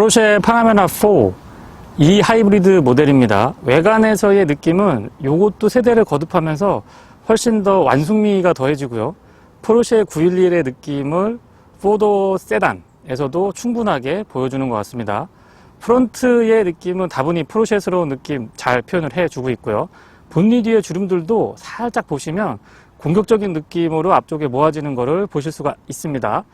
포르쉐 파나메라 4 이 하이브리드 모델입니다. 외관에서의 느낌은 이것도 세대를 거듭하면서 훨씬 더 완숙미가 더해지고요. 포르쉐 911의 느낌을 4도어 세단에서도 충분하게 보여주는 것 같습니다. 프론트의 느낌은 다분히 포르쉐스러운 느낌 잘 표현을 해주고 있고요. 본닛 뒤의 주름들도 살짝 보시면 공격적인 느낌으로 앞쪽에 모아지는 것을 보실 수가 있습니다.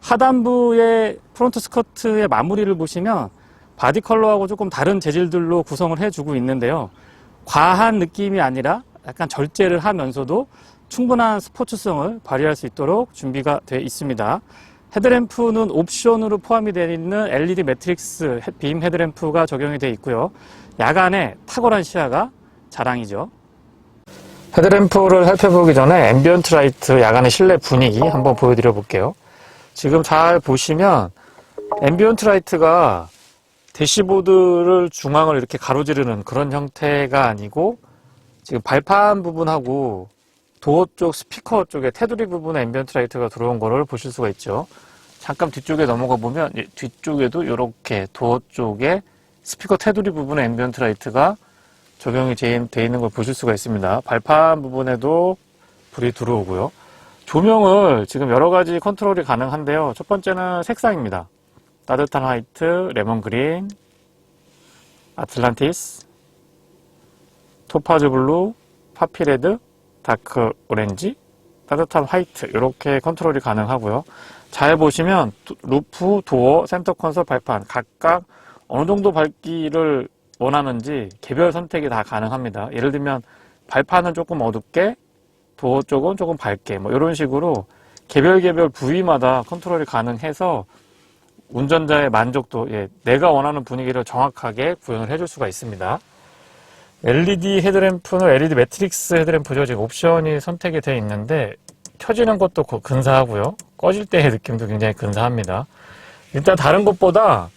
하단부의 프론트 스커트의 마무리를 보시면 바디 컬러하고 조금 다른 재질들로 구성을 해주고 있는데요. 과한 느낌이 아니라 약간 절제를 하면서도 충분한 스포츠성을 발휘할 수 있도록 준비가 되어 있습니다. 헤드램프는 옵션으로 포함이 되어 있는 LED 매트릭스 빔 헤드램프가 적용이 되어 있고요. 야간에 탁월한 시야가 자랑이죠. 헤드램프를 살펴보기 전에 앰비언트 라이트 야간의 실내 분위기 한번 보여드려 볼게요. 지금 잘 보시면 앰비언트 라이트가 대시보드를 중앙을 이렇게 가로지르는 그런 형태가 아니고 지금 발판 부분하고 도어 쪽 스피커 쪽에 테두리 부분에 앰비언트 라이트가 들어온 거를 보실 수가 있죠. 잠깐 뒤쪽에 넘어가 보면 뒤쪽에도 이렇게 도어 쪽에 스피커 테두리 부분에 앰비언트 라이트가 적용이 되어 있는 걸 보실 수가 있습니다. 발판 부분에도 불이 들어오고요. 조명을 지금 여러 가지 컨트롤이 가능한데요. 첫 번째는 색상입니다. 따뜻한 화이트, 레몬 그린, 아틀란티스, 토파즈 블루, 파피레드, 다크 오렌지, 따뜻한 화이트 이렇게 컨트롤이 가능하고요. 잘 보시면 루프, 도어, 센터 콘솔, 발판 각각 어느 정도 밝기를 원하는지 개별 선택이 다 가능합니다. 예를 들면 발판은 조금 어둡게, 도어 쪽은 조금 밝게 뭐 이런 식으로 개별 부위마다 컨트롤이 가능해서 운전자의 만족도, 내가 원하는 분위기를 정확하게 구현을 해줄 수가 있습니다. LED 헤드램프는 LED 매트릭스 헤드램프죠. 지금 옵션이 선택이 되어 있는데 켜지는 것도 근사하고요. 꺼질 때의 느낌도 굉장히 근사합니다. 일단 다른 것보다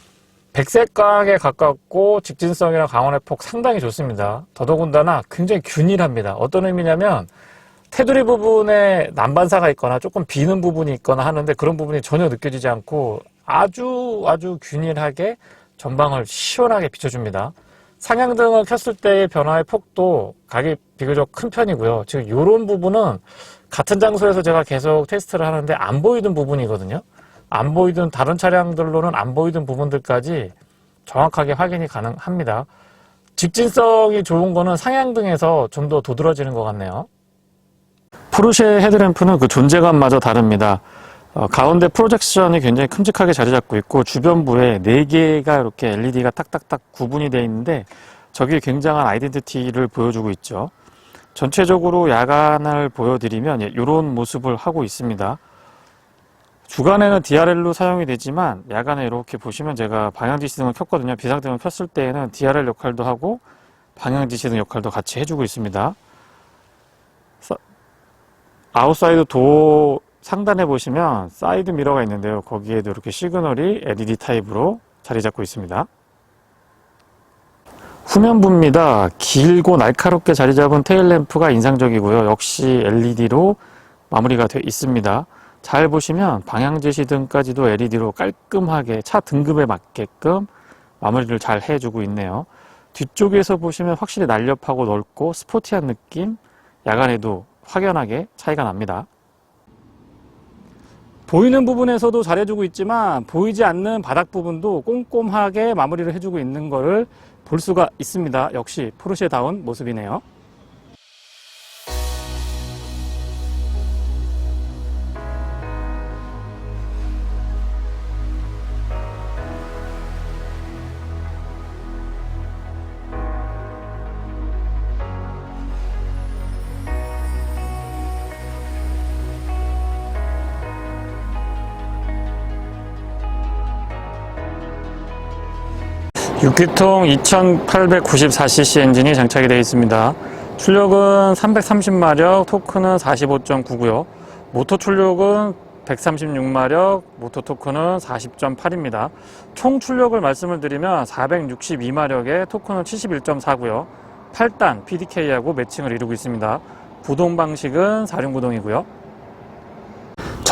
백색광에 가깝고 직진성이랑 강원의 폭 상당히 좋습니다. 더더군다나 굉장히 균일합니다. 어떤 의미냐면 테두리 부분에 난반사가 있거나 조금 비는 부분이 있거나 하는데 그런 부분이 전혀 느껴지지 않고 아주 균일하게 전방을 시원하게 비춰줍니다. 상향등을 켰을 때의 변화의 폭도 각이 비교적 큰 편이고요. 지금 이런 부분은 같은 장소에서 제가 계속 테스트를 하는데 안 보이던 부분이거든요. 안 보이던 다른 차량들로는 안 보이던 부분들까지 정확하게 확인이 가능합니다. 직진성이 좋은 거는 상향등에서 좀 더 도드라지는 것 같네요. 포르쉐 헤드램프는 그 존재감마저 다릅니다. 가운데 프로젝션이 굉장히 큼직하게 자리 잡고 있고 주변부에 4개가 이렇게 LED가 딱딱딱 구분이 되어 있는데 저게 굉장한 아이덴티티를 보여주고 있죠. 전체적으로 야간을 보여드리면 이런 모습을 하고 있습니다. 주간에는 DRL로 사용이 되지만 야간에 이렇게 보시면 제가 방향지시등을 켰거든요. 비상등을 켰을 때에는 DRL 역할도 하고 방향지시등 역할도 같이 해주고 있습니다. 아웃사이드 도어 상단에 보시면 사이드 미러가 있는데요. 거기에도 이렇게 시그널이 LED 타입으로 자리 잡고 있습니다. 후면부입니다. 길고 날카롭게 자리 잡은 테일램프가 인상적이고요. 역시 LED로 마무리가 되어 있습니다. 잘 보시면 방향지시등까지도 LED로 깔끔하게 차 등급에 맞게끔 마무리를 잘 해주고 있네요. 뒤쪽에서 보시면 확실히 날렵하고 넓고 스포티한 느낌, 야간에도 확연하게 차이가 납니다. 보이는 부분에서도 잘해주고 있지만 보이지 않는 바닥 부분도 꼼꼼하게 마무리를 해주고 있는 것을 볼 수가 있습니다. 역시 포르쉐다운 모습이네요. 육기통 2894cc 엔진이 장착이 되어 있습니다. 출력은 330마력, 토크는 45.9고요. 모터 출력은 136마력, 모터 토크는 40.8입니다. 총 출력을 말씀을 드리면 462마력에 토크는 71.4고요. 8단 PDK하고 매칭을 이루고 있습니다. 구동 방식은 4륜 구동이고요.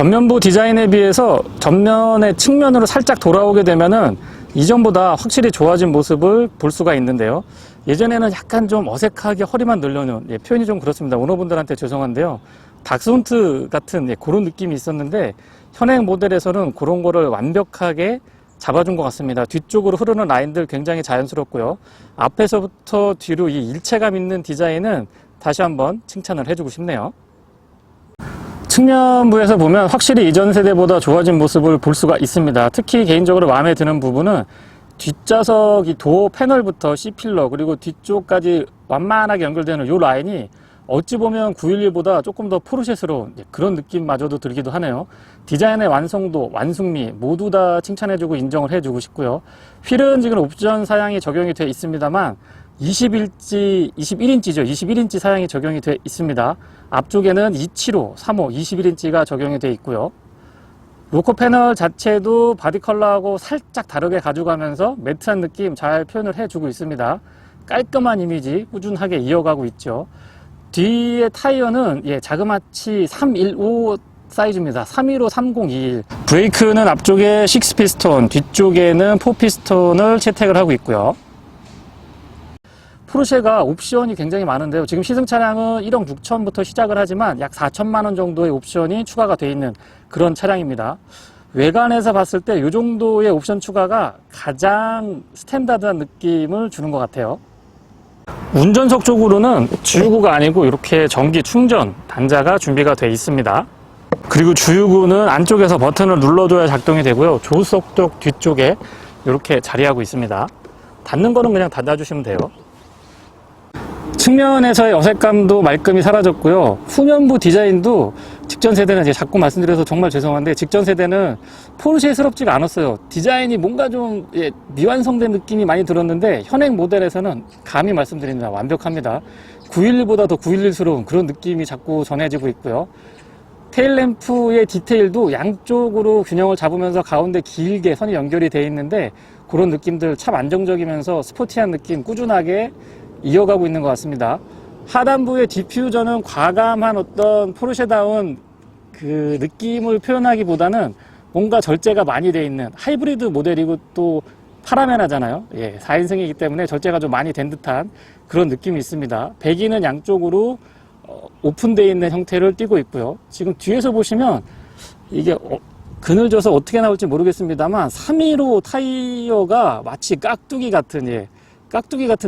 전면부 디자인에 비해서 전면의 측면으로 살짝 돌아오게 되면은 이전보다 확실히 좋아진 모습을 볼 수가 있는데요. 예전에는 약간 좀 어색하게 허리만 늘려놓은, 표현이 좀 그렇습니다. 오너분들한테 죄송한데요. 닥스훈트 같은 그런 느낌이 있었는데 현행 모델에서는 그런 거를 완벽하게 잡아준 것 같습니다. 뒤쪽으로 흐르는 라인들 굉장히 자연스럽고요. 앞에서부터 뒤로 이 일체감 있는 디자인은 다시 한번 칭찬을 해주고 싶네요. 측면부에서 보면 확실히 이전 세대보다 좋아진 모습을 볼 수가 있습니다. 특히 개인적으로 마음에 드는 부분은 뒷좌석 이 도어 패널부터 C필러 그리고 뒤쪽까지 완만하게 연결되는 이 라인이 어찌 보면 911보다 조금 더 포르쉐스러운 그런 느낌마저도 들기도 하네요. 디자인의 완성도, 완숙미 모두 다 칭찬해주고 인정을 해주고 싶고요. 휠은 지금 옵션 사양이 적용이 되어 있습니다만 21인치 사양이 적용이 되어 있습니다. 앞쪽에는 275, 35, 21인치가 적용이 되어 있고요. 로커 패널 자체도 바디 컬러하고 살짝 다르게 가져가면서 매트한 느낌 잘 표현을 해주고 있습니다. 깔끔한 이미지 꾸준하게 이어가고 있죠. 뒤에 타이어는 자그마치 315 사이즈입니다. 315, 3021. 브레이크는 앞쪽에 6피스톤, 뒤쪽에는 4피스톤을 채택을 하고 있고요. 포르쉐가 옵션이 굉장히 많은데요. 지금 시승 차량은 1억 6천부터 시작을 하지만 약 4천만 원 정도의 옵션이 추가가 되어 있는 그런 차량입니다. 외관에서 봤을 때 이 정도의 옵션 추가가 가장 스탠다드한 느낌을 주는 것 같아요. 운전석 쪽으로는 주유구가 아니고 이렇게 전기 충전 단자가 준비가 되어 있습니다. 그리고 주유구는 안쪽에서 버튼을 눌러줘야 작동이 되고요. 조수석 쪽 뒤쪽에 이렇게 자리하고 있습니다. 닫는 거는 그냥 닫아주시면 돼요. 측면에서의 어색감도 말끔히 사라졌고요. 후면부 디자인도 직전 세대는 제가 자꾸 말씀드려서 정말 죄송한데 직전 세대는 포르쉐스럽지가 않았어요. 디자인이 뭔가 좀 미완성된 느낌이 많이 들었는데 현행 모델에서는 감히 말씀드립니다. 완벽합니다. 911보다 더 911스러운 그런 느낌이 자꾸 전해지고 있고요. 테일램프의 디테일도 양쪽으로 균형을 잡으면서 가운데 길게 선이 연결이 되어 있는데 그런 느낌들 참 안정적이면서 스포티한 느낌 꾸준하게 이어가고 있는 것 같습니다. 하단부의 디퓨저는 과감한 어떤 포르쉐다운 그 느낌을 표현하기보다는 뭔가 절제가 많이 되어 있는 하이브리드 모델이고 또 파라메나잖아요. 4인승이기 때문에 절제가 좀 많이 된 듯한 그런 느낌이 있습니다. 배기는 양쪽으로 오픈되어 있는 형태를 띠고 있고요. 지금 뒤에서 보시면 이게 그늘져서 어떻게 나올지 모르겠습니다만 315 타이어가 마치 깍두기 같은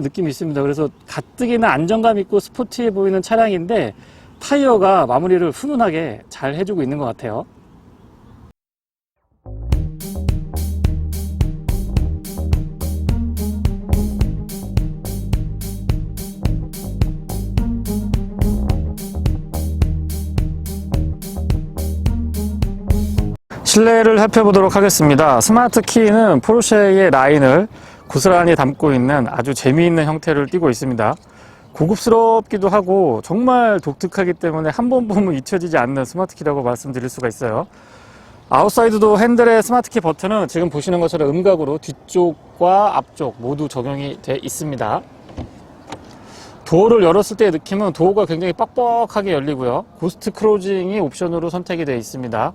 느낌이 있습니다. 그래서 가뜩이나 안정감 있고 스포티해 보이는 차량인데 타이어가 마무리를 훈훈하게 잘 해주고 있는 것 같아요. 실내를 살펴보도록 하겠습니다. 스마트 키는 포르쉐의 라인을 고스란히 담고 있는 아주 재미있는 형태를 띠고 있습니다. 고급스럽기도 하고 정말 독특하기 때문에 한 번 보면 잊혀지지 않는 스마트키라고 말씀드릴 수가 있어요. 아웃사이드도 핸들의 스마트키 버튼은 지금 보시는 것처럼 음각으로 뒤쪽과 앞쪽 모두 적용이 되어 있습니다. 도어를 열었을 때의 느낌은 도어가 굉장히 뻑뻑하게 열리고요. 고스트 크로징이 옵션으로 선택이 되어 있습니다.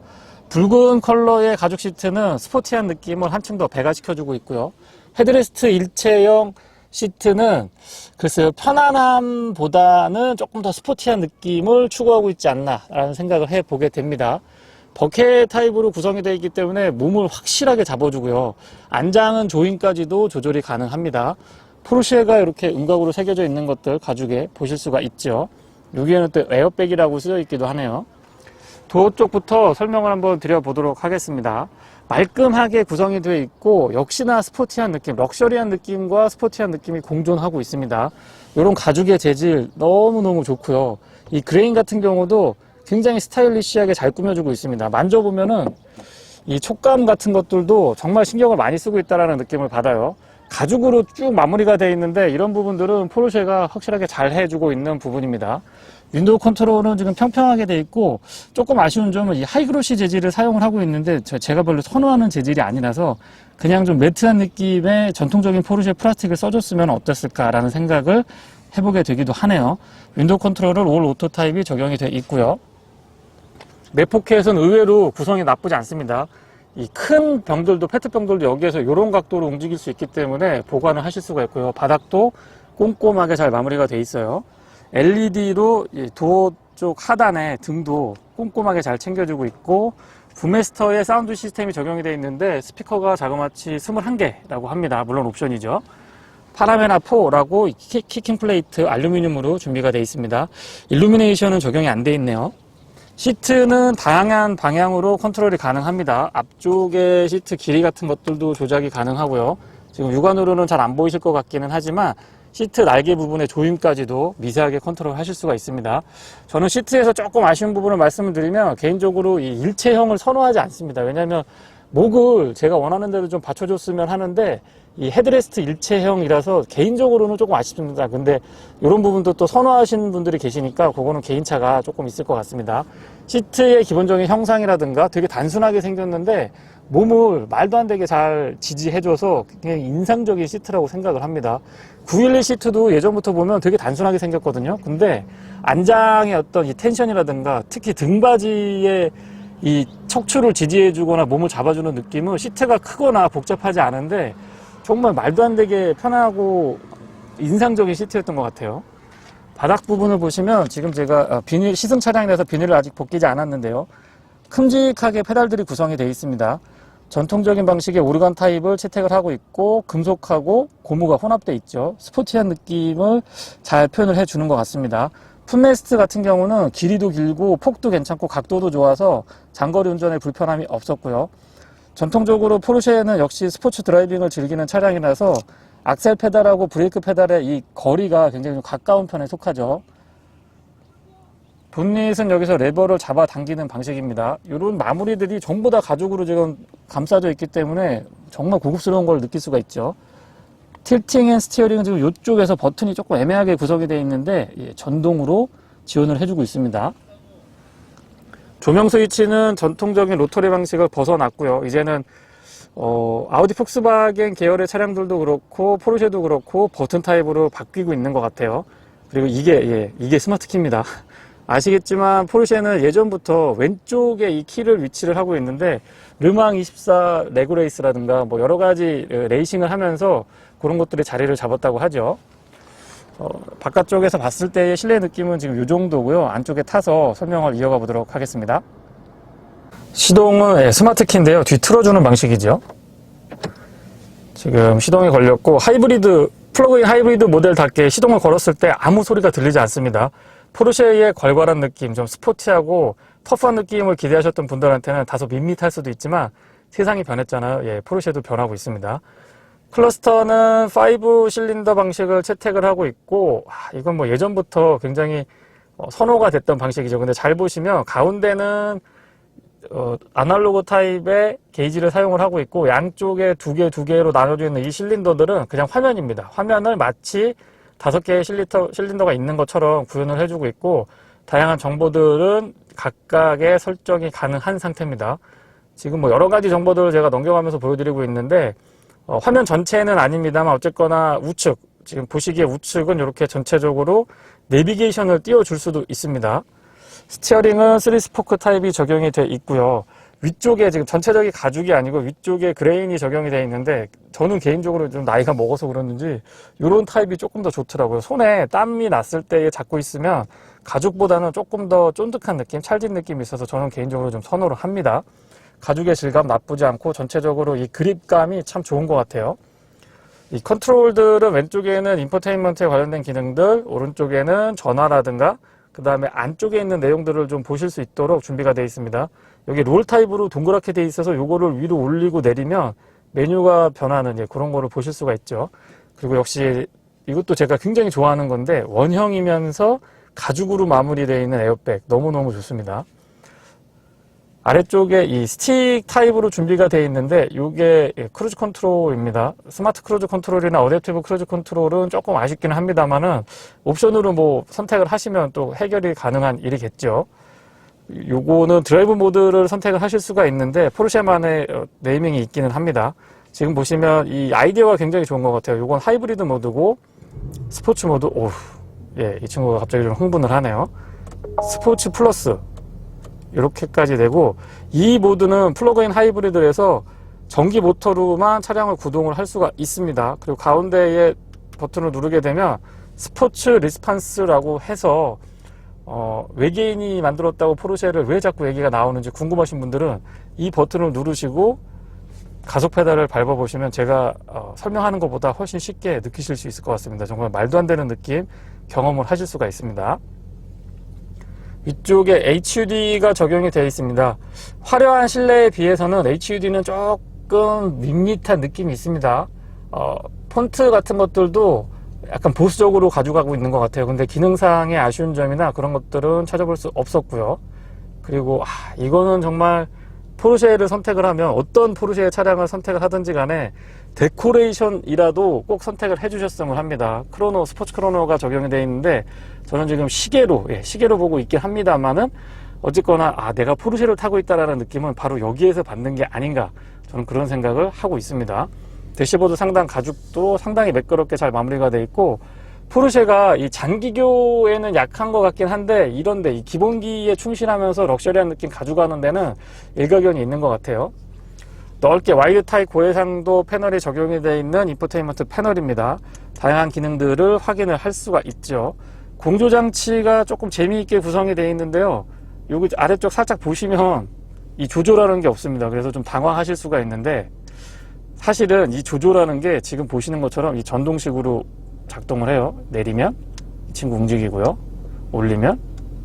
붉은 컬러의 가죽 시트는 스포티한 느낌을 한층 더 배가시켜주고 있고요. 헤드레스트 일체형 시트는 글쎄요, 편안함보다는 조금 더 스포티한 느낌을 추구하고 있지 않나 라는 생각을 해보게 됩니다. 버켓 타입으로 구성이 되어 있기 때문에 몸을 확실하게 잡아주고요. 안장은 조인까지도 조절이 가능합니다. 포르쉐가 이렇게 음각으로 새겨져 있는 것들 가죽에 보실 수가 있죠. 여기에는 또 에어백이라고 쓰여 있기도 하네요. 도어 쪽부터 설명을 한번 드려보도록 하겠습니다. 말끔하게 구성이 되어 있고 역시나 스포티한 느낌, 럭셔리한 느낌과 스포티한 느낌이 공존하고 있습니다. 이런 가죽의 재질 너무너무 좋고요. 이 그레인 같은 경우도 굉장히 스타일리시하게 잘 꾸며주고 있습니다. 만져보면은 이 촉감 같은 것들도 정말 신경을 많이 쓰고 있다는 느낌을 받아요. 가죽으로 쭉 마무리가 되어 있는데 이런 부분들은 포르쉐가 확실하게 잘 해주고 있는 부분입니다. 윈도우 컨트롤은 지금 평평하게 되어 있고 조금 아쉬운 점은 이 하이그로시 재질을 사용을 하고 있는데 제가 별로 선호하는 재질이 아니라서 그냥 좀 매트한 느낌의 전통적인 포르쉐 플라스틱을 써줬으면 어땠을까라는 생각을 해보게 되기도 하네요. 윈도우 컨트롤은 올 오토 타입이 적용이 되어 있고요. 내포켓은 의외로 구성이 나쁘지 않습니다. 이 큰 병들도, 페트병들도 여기에서 이런 각도로 움직일 수 있기 때문에 보관을 하실 수가 있고요. 바닥도 꼼꼼하게 잘 마무리가 돼 있어요. LED로 도어 쪽 하단에 등도 꼼꼼하게 잘 챙겨주고 있고, 부메스터의 사운드 시스템이 적용이 되어 있는데 스피커가 자그마치 21개라고 합니다. 물론 옵션이죠. 파라메나 4라고 키킹 플레이트 알루미늄으로 준비가 되어 있습니다. 일루미네이션은 적용이 안 되어 있네요. 시트는 다양한 방향으로 컨트롤이 가능합니다. 앞쪽의 시트 길이 같은 것들도 조작이 가능하고요. 지금 육안으로는 잘 안 보이실 것 같기는 하지만 시트 날개 부분의 조임까지도 미세하게 컨트롤 하실 수가 있습니다. 저는 시트에서 조금 아쉬운 부분을 말씀을 드리면 개인적으로 이 일체형을 선호하지 않습니다. 왜냐하면 목을 제가 원하는 대로 좀 받쳐줬으면 하는데 이 헤드레스트 일체형이라서 개인적으로는 조금 아쉽습니다. 근데 이런 부분도 또 선호하시는 분들이 계시니까 그거는 개인차가 조금 있을 것 같습니다. 시트의 기본적인 형상이라든가 되게 단순하게 생겼는데 몸을 말도 안 되게 잘 지지해줘서 그냥 인상적인 시트라고 생각을 합니다. 911 시트도 예전부터 보면 되게 단순하게 생겼거든요. 근데 안장의 어떤 이 텐션이라든가 특히 등받이의 이 척추를 지지해주거나 몸을 잡아주는 느낌은 시트가 크거나 복잡하지 않은데 정말 말도 안 되게 편하고 인상적인 시트였던 것 같아요. 바닥 부분을 보시면 지금 제가 비닐, 시승 차량이라서 비닐을 아직 벗기지 않았는데요. 큼직하게 페달들이 구성이 되어 있습니다. 전통적인 방식의 오르간 타입을 채택을 하고 있고 금속하고 고무가 혼합되어 있죠. 스포티한 느낌을 잘 표현을 해주는 것 같습니다. 풋레스트 같은 경우는 길이도 길고 폭도 괜찮고 각도도 좋아서 장거리 운전에 불편함이 없었고요. 전통적으로 포르쉐는 역시 스포츠 드라이빙을 즐기는 차량이라서 악셀 페달하고 브레이크 페달의 이 거리가 굉장히 좀 가까운 편에 속하죠. 본닛은 여기서 레버를 잡아 당기는 방식입니다. 이런 마무리들이 전부 다 가죽으로 지금 감싸져 있기 때문에 정말 고급스러운 걸 느낄 수가 있죠. 틸팅 앤 스티어링은 지금 이쪽에서 버튼이 조금 애매하게 구성이 되어 있는데 전동으로 지원을 해주고 있습니다. 조명 스위치는 전통적인 로터리 방식을 벗어났고요. 이제는 아우디 폭스바겐 계열의 차량들도 그렇고 포르쉐도 그렇고 버튼 타입으로 바뀌고 있는 것 같아요. 그리고 이게 스마트 키입니다. 아시겠지만 포르쉐는 예전부터 왼쪽에 이 키를 위치를 하고 있는데 르망 24 레그레이스라든가 뭐 여러 가지 레이싱을 하면서 그런 것들이 자리를 잡았다고 하죠. 바깥쪽에서 봤을 때의 실내 느낌은 지금 이 정도고요. 안쪽에 타서 설명을 이어가 보도록 하겠습니다. 시동은 스마트 키인데요. 뒤 틀어주는 방식이죠. 지금 시동이 걸렸고 플러그인 하이브리드 모델답게 시동을 걸었을 때 아무 소리가 들리지 않습니다. 포르쉐의 괄괄한 느낌, 좀 스포티하고 터프한 느낌을 기대하셨던 분들한테는 다소 밋밋할 수도 있지만 세상이 변했잖아요. 포르쉐도 변하고 있습니다. 클러스터는 5 실린더 방식을 채택을 하고 있고 이건 뭐 예전부터 굉장히 선호가 됐던 방식이죠. 근데 잘 보시면 가운데는 아날로그 타입의 게이지를 사용을 하고 있고 양쪽에 두 개로 나눠져 있는 이 실린더들은 그냥 화면입니다. 화면을 마치 5개의 실린더가 있는 것처럼 구현을 해주고 있고 다양한 정보들은 각각의 설정이 가능한 상태입니다. 지금 뭐 여러 가지 정보들을 제가 넘겨가면서 보여드리고 있는데 화면 전체는 아닙니다만 어쨌거나 우측, 지금 보시기에 우측은 이렇게 전체적으로 내비게이션을 띄워줄 수도 있습니다. 스티어링은 3스포크 타입이 적용이 되어 있고요. 위쪽에 지금 전체적인 가죽이 아니고 위쪽에 그레인이 적용이 되어 있는데 저는 개인적으로 좀 나이가 먹어서 그런지 이런 타입이 조금 더 좋더라고요. 손에 땀이 났을 때 잡고 있으면 가죽보다는 조금 더 쫀득한 느낌, 찰진 느낌이 있어서 저는 개인적으로 좀 선호를 합니다. 가죽의 질감 나쁘지 않고 전체적으로 이 그립감이 참 좋은 것 같아요. 이 컨트롤들은 왼쪽에는 인포테인먼트에 관련된 기능들, 오른쪽에는 전화라든가 그 다음에 안쪽에 있는 내용들을 좀 보실 수 있도록 준비가 되어 있습니다. 여기 롤 타입으로 동그랗게 되어 있어서 이거를 위로 올리고 내리면 메뉴가 변하는 그런 거를 보실 수가 있죠. 그리고 역시 이것도 제가 굉장히 좋아하는 건데 원형이면서 가죽으로 마무리되어 있는 에어백 너무너무 좋습니다. 아래쪽에 이 스틱 타입으로 준비가 되어 있는데 이게 크루즈 컨트롤입니다. 스마트 크루즈 컨트롤이나 어댑티브 크루즈 컨트롤은 조금 아쉽기는 합니다만은 옵션으로 뭐 선택을 하시면 또 해결이 가능한 일이겠죠. 요거는 드라이브 모드를 선택을 하실 수가 있는데 포르쉐만의 네이밍이 있기는 합니다. 지금 보시면 이 아이디어가 굉장히 좋은 것 같아요. 요건 하이브리드 모드고 스포츠 모드, 이 친구가 갑자기 좀 흥분을 하네요. 스포츠 플러스 이렇게까지 되고, 이 모드는 플러그인 하이브리드에서 전기 모터로만 차량을 구동을 할 수가 있습니다. 그리고 가운데에 버튼을 누르게 되면 스포츠 리스판스라고 해서 외계인이 만들었다고 포르쉐를 왜 자꾸 얘기가 나오는지 궁금하신 분들은 이 버튼을 누르시고 가속 페달을 밟아 보시면 제가 설명하는 것보다 훨씬 쉽게 느끼실 수 있을 것 같습니다. 정말 말도 안 되는 느낌 경험을 하실 수가 있습니다. 위쪽에 HUD가 적용이 되어 있습니다. 화려한 실내에 비해서는 HUD는 조금 밋밋한 느낌이 있습니다. 폰트 같은 것들도 약간 보수적으로 가져가고 있는 것 같아요. 근데 기능상의 아쉬운 점이나 그런 것들은 찾아볼 수 없었고요. 그리고 이거는 정말 포르쉐를 선택을 하면 어떤 포르쉐 차량을 선택을 하든지 간에 데코레이션이라도 꼭 선택을 해주셨으면 합니다. 크로노, 스포츠 크로노가 적용이 되어 있는데 저는 지금 시계로 보고 있긴 합니다만은 어쨌거나 내가 포르쉐를 타고 있다라는 느낌은 바로 여기에서 받는 게 아닌가, 저는 그런 생각을 하고 있습니다. 대시보드 상단 가죽도 상당히 매끄럽게 잘 마무리가 되어 있고, 포르쉐가 이 장기교에는 약한 것 같긴 한데 이런데 이 기본기에 충실하면서 럭셔리한 느낌 가져가는 데는 일가견이 있는 것 같아요. 넓게 와이드 타입 고해상도 패널이 적용이 되어 있는 인포테인먼트 패널입니다. 다양한 기능들을 확인을 할 수가 있죠. 공조장치가 조금 재미있게 구성이 되어 있는데요. 여기 아래쪽 살짝 보시면 이 조조라는 게 없습니다. 그래서 좀 당황하실 수가 있는데, 사실은 이 조조라는 게 지금 보시는 것처럼 이 전동식으로 작동을 해요. 내리면 이 친구 움직이고요, 올리면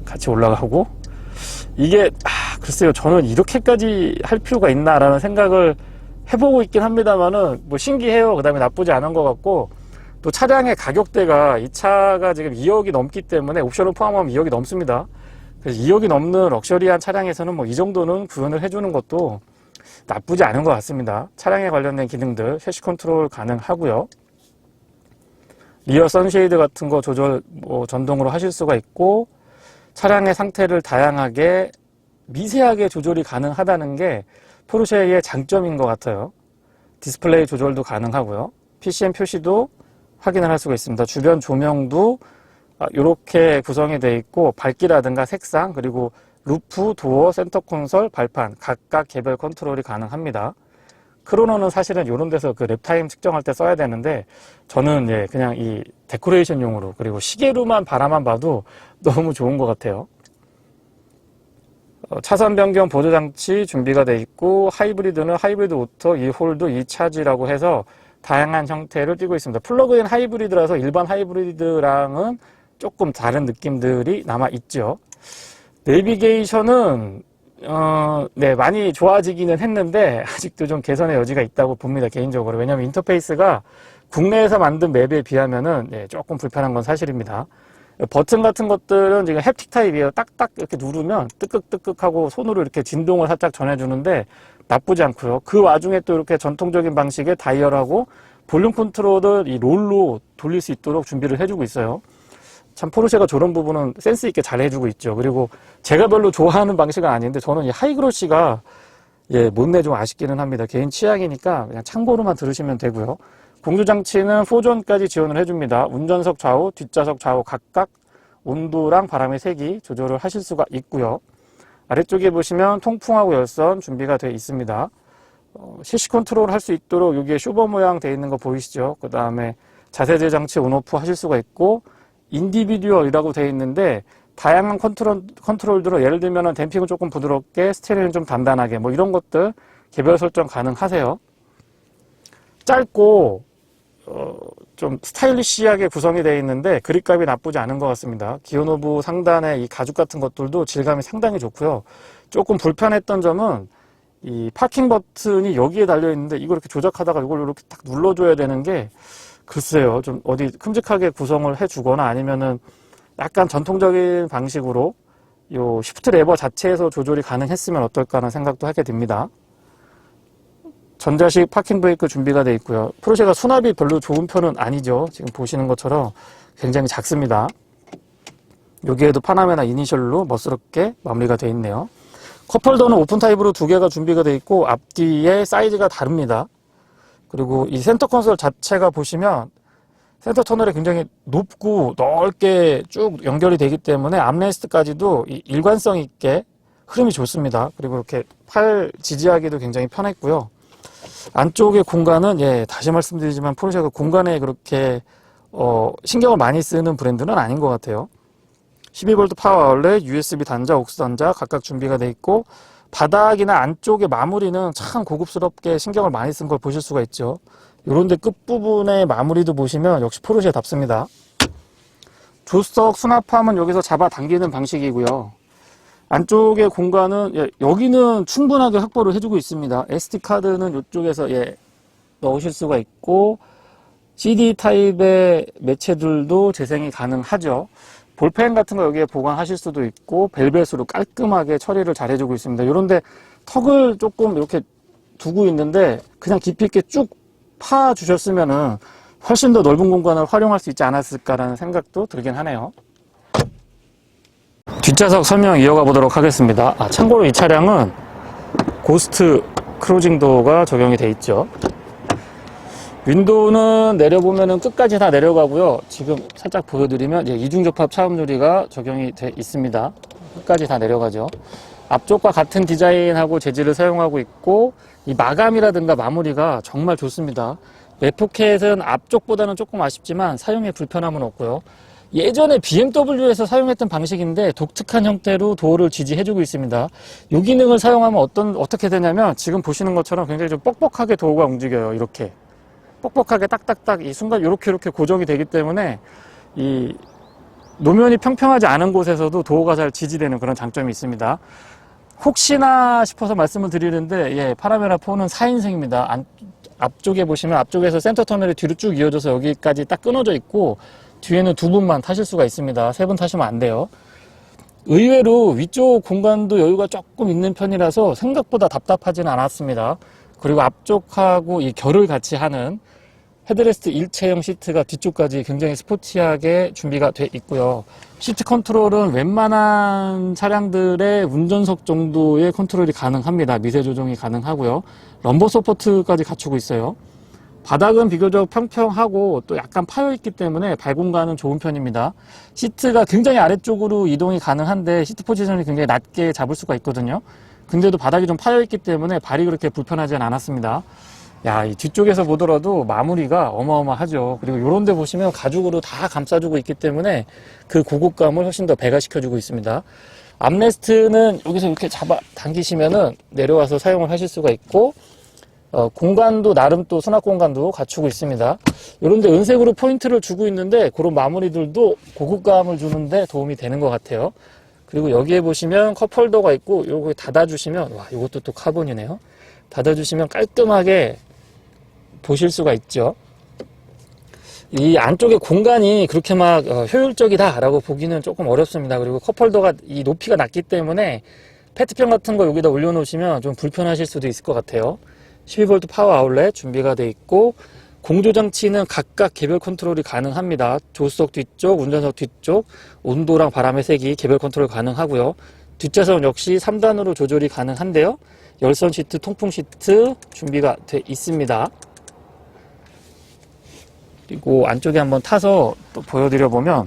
같이 올라가고. 이게 글쎄요, 저는 이렇게까지 할 필요가 있나 라는 생각을 해보고 있긴 합니다만은 뭐 신기해요. 그 다음에 나쁘지 않은 것 같고, 또 차량의 가격대가 이 차가 지금 2억이 넘기 때문에 옵션을 포함하면 2억이 넘습니다. 그래서 2억이 넘는 럭셔리한 차량에서는 뭐 이 정도는 구현을 해주는 것도 나쁘지 않은 것 같습니다. 차량에 관련된 기능들 셰시 컨트롤 가능하고요. 리어 선쉐이드 같은 거 조절 전동으로 하실 수가 있고, 차량의 상태를 다양하게 미세하게 조절이 가능하다는 게 포르쉐의 장점인 것 같아요. 디스플레이 조절도 가능하고요. PCM 표시도 확인을 할 수가 있습니다. 주변 조명도 이렇게 구성이 되어 있고, 밝기라든가 색상, 그리고 루프, 도어, 센터 콘솔, 발판 각각 개별 컨트롤이 가능합니다. 크로노는 사실은 이런 데서 그 랩타임 측정할 때 써야 되는데, 저는 그냥 이 데코레이션용으로, 그리고 시계로만 바라만 봐도 너무 좋은 것 같아요. 차선 변경 보조장치 준비가 되어 있고, 하이브리드는 하이브리드 오토, 홀드, 차지라고 해서 다양한 형태를 띄고 있습니다. 플러그인 하이브리드라서 일반 하이브리드랑은 조금 다른 느낌들이 남아 있죠. 내비게이션은 많이 좋아지기는 했는데 아직도 좀 개선의 여지가 있다고 봅니다, 개인적으로. 왜냐하면 인터페이스가 국내에서 만든 맵에 비하면은 조금 불편한 건 사실입니다. 버튼 같은 것들은 지금 햅틱 타입이에요. 딱딱 이렇게 누르면 뜨끄뜨끄하고 손으로 이렇게 진동을 살짝 전해주는데 나쁘지 않고요. 그 와중에 또 이렇게 전통적인 방식의 다이얼하고 볼륨 컨트롤을 이 롤로 돌릴 수 있도록 준비를 해주고 있어요. 참 포르쉐가 저런 부분은 센스 있게 잘 해주고 있죠. 그리고 제가 별로 좋아하는 방식은 아닌데, 저는 이 하이그로시가 못내 좀 아쉽기는 합니다. 개인 취향이니까 그냥 참고로만 들으시면 되고요. 공조장치는 4존까지 지원을 해줍니다. 운전석 좌우, 뒷좌석 좌우 각각 온도랑 바람의 세기 조절을 하실 수가 있고요. 아래쪽에 보시면 통풍하고 열선 준비가 되어 있습니다. CC 컨트롤 할 수 있도록 여기에 쇼버 모양 되어 있는 거 보이시죠? 그 다음에 자세제 장치 온오프 하실 수가 있고, 인디비듀얼이라고 되어 있는데 다양한 컨트롤들로, 예를 들면 댐핑은 조금 부드럽게, 스티어링은 좀 단단하게, 뭐 이런 것들 개별 설정 가능하세요. 짧고 좀 스타일리시하게 구성이 되어 있는데 그립감이 나쁘지 않은 것 같습니다. 기어노브 상단의 이 가죽 같은 것들도 질감이 상당히 좋고요. 조금 불편했던 점은 이 파킹 버튼이 여기에 달려 있는데 이걸 이렇게 조작하다가 이걸 이렇게 딱 눌러줘야 되는 게, 글쎄요, 좀 어디 큼직하게 구성을 해주거나 아니면은 약간 전통적인 방식으로 요 시프트 레버 자체에서 조절이 가능했으면 어떨까 하는 생각도 하게 됩니다. 전자식 파킹 브레이크 준비가 되어 있고요. 포르쉐가 수납이 별로 좋은 편은 아니죠. 지금 보시는 것처럼 굉장히 작습니다. 여기에도 파나메나 이니셜로 멋스럽게 마무리가 되어 있네요. 컵홀더는 오픈 타입으로 2개가 준비가 되어 있고, 앞뒤의 사이즈가 다릅니다. 그리고 이 센터 콘솔 자체가 보시면 센터 터널이 굉장히 높고 넓게 쭉 연결이 되기 때문에 암레스트까지도 일관성 있게 흐름이 좋습니다. 그리고 이렇게 팔 지지하기도 굉장히 편했고요. 안쪽의 공간은 다시 말씀드리지만 포르쉐가 공간에 그렇게 신경을 많이 쓰는 브랜드는 아닌 것 같아요. 12V 파워 아울렛, USB 단자, 옥스 단자 각각 준비가 되어 있고, 바닥이나 안쪽의 마무리는 참 고급스럽게 신경을 많이 쓴 걸 보실 수가 있죠. 요런데 끝부분의 마무리도 보시면 역시 포르쉐답습니다. 조수석 수납함은 여기서 잡아 당기는 방식이고요. 안쪽의 공간은 여기는 충분하게 확보를 해주고 있습니다. SD카드는 이쪽에서 넣으실 수가 있고, CD 타입의 매체들도 재생이 가능하죠. 볼펜 같은 거 여기에 보관하실 수도 있고, 벨벳으로 깔끔하게 처리를 잘 해주고 있습니다. 요런데 턱을 조금 이렇게 두고 있는데 그냥 깊이 있게 쭉 파 주셨으면은 훨씬 더 넓은 공간을 활용할 수 있지 않았을까라는 생각도 들긴 하네요. 뒷좌석 설명 이어가 보도록 하겠습니다. 참고로 이 차량은 고스트 크로징 도어가 적용이 돼 있죠. 윈도우는 내려보면은 끝까지 다 내려가고요. 지금 살짝 보여드리면 이중접합 차음 유리가 적용이 돼 있습니다. 끝까지 다 내려가죠. 앞쪽과 같은 디자인하고 재질을 사용하고 있고, 이 마감이라든가 마무리가 정말 좋습니다. 맵포켓은 앞쪽보다는 조금 아쉽지만 사용에 불편함은 없고요. 예전에 BMW에서 사용했던 방식인데 독특한 형태로 도어를 지지해주고 있습니다. 이 기능을 사용하면 어떻게 되냐면 지금 보시는 것처럼 굉장히 좀 뻑뻑하게 도어가 움직여요. 이렇게 뻑뻑하게 딱딱딱 이 순간 이렇게 고정이 되기 때문에 이 노면이 평평하지 않은 곳에서도 도어가 잘 지지되는 그런 장점이 있습니다. 혹시나 싶어서 말씀을 드리는데 파라메라 4는 4인승입니다. 앞쪽에 보시면 앞쪽에서 센터 터널이 뒤로 쭉 이어져서 여기까지 딱 끊어져 있고, 뒤에는 두 분만 타실 수가 있습니다. 세 분 타시면 안 돼요. 의외로 위쪽 공간도 여유가 조금 있는 편이라서 생각보다 답답하지는 않았습니다. 그리고 앞쪽하고 이 결을 같이 하는 헤드레스트 일체형 시트가 뒤쪽까지 굉장히 스포티하게 준비가 돼 있고요. 시트 컨트롤은 웬만한 차량들의 운전석 정도의 컨트롤이 가능합니다. 미세 조정이 가능하고요. 럼버 서포트까지 갖추고 있어요. 바닥은 비교적 평평하고 또 약간 파여있기 때문에 발 공간은 좋은 편입니다. 시트가 굉장히 아래쪽으로 이동이 가능한데 시트 포지션이 굉장히 낮게 잡을 수가 있거든요. 근데도 바닥이 좀 파여있기 때문에 발이 그렇게 불편하지는 않았습니다. 이 뒤쪽에서 보더라도 마무리가 어마어마하죠. 그리고 요런 데 보시면 가죽으로 다 감싸주고 있기 때문에 그 고급감을 훨씬 더 배가시켜주고 있습니다. 암레스트는 여기서 이렇게 잡아 당기시면은 내려와서 사용을 하실 수가 있고, 공간도 나름 또 수납 공간도 갖추고 있습니다. 요런데 은색으로 포인트를 주고 있는데 그런 마무리들도 고급감을 주는데 도움이 되는 것 같아요. 그리고 여기에 보시면 컵홀더가 있고 요거 닫아주시면 이것도 또 카본이네요. 닫아주시면 깔끔하게 보실 수가 있죠. 이 안쪽에 공간이 그렇게 막 효율적이다라고 보기는 조금 어렵습니다. 그리고 컵홀더가 이 높이가 낮기 때문에 페트병 같은 거 여기다 올려놓으시면 좀 불편하실 수도 있을 것 같아요. 12V 파워 아울렛 준비가 되어 있고, 공조장치는 각각 개별 컨트롤이 가능합니다. 조수석 뒤쪽, 운전석 뒤쪽, 온도랑 바람의 세기 개별 컨트롤 가능하고요. 뒷좌석 역시 3단으로 조절이 가능한데요. 열선 시트, 통풍 시트 준비가 되어 있습니다. 그리고 안쪽에 한번 타서 또 보여드려 보면,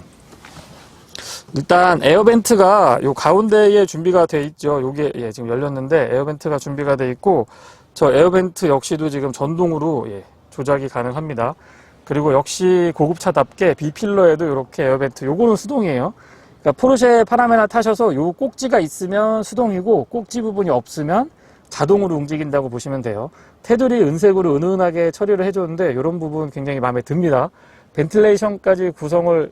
일단 에어벤트가 요 가운데에 준비가 되어 있죠. 요게 지금 열렸는데 에어벤트가 준비가 되어 있고, 저 에어벤트 역시도 지금 전동으로 조작이 가능합니다. 그리고 역시 고급차답게 B필러에도 이렇게 에어벤트, 요거는 수동이에요. 그러니까 포르쉐 파라메라 타셔서 요 꼭지가 있으면 수동이고 꼭지 부분이 없으면 자동으로 움직인다고 보시면 돼요. 테두리 은색으로 은은하게 처리를 해줬는데 이런 부분 굉장히 마음에 듭니다. 벤틸레이션까지 구성을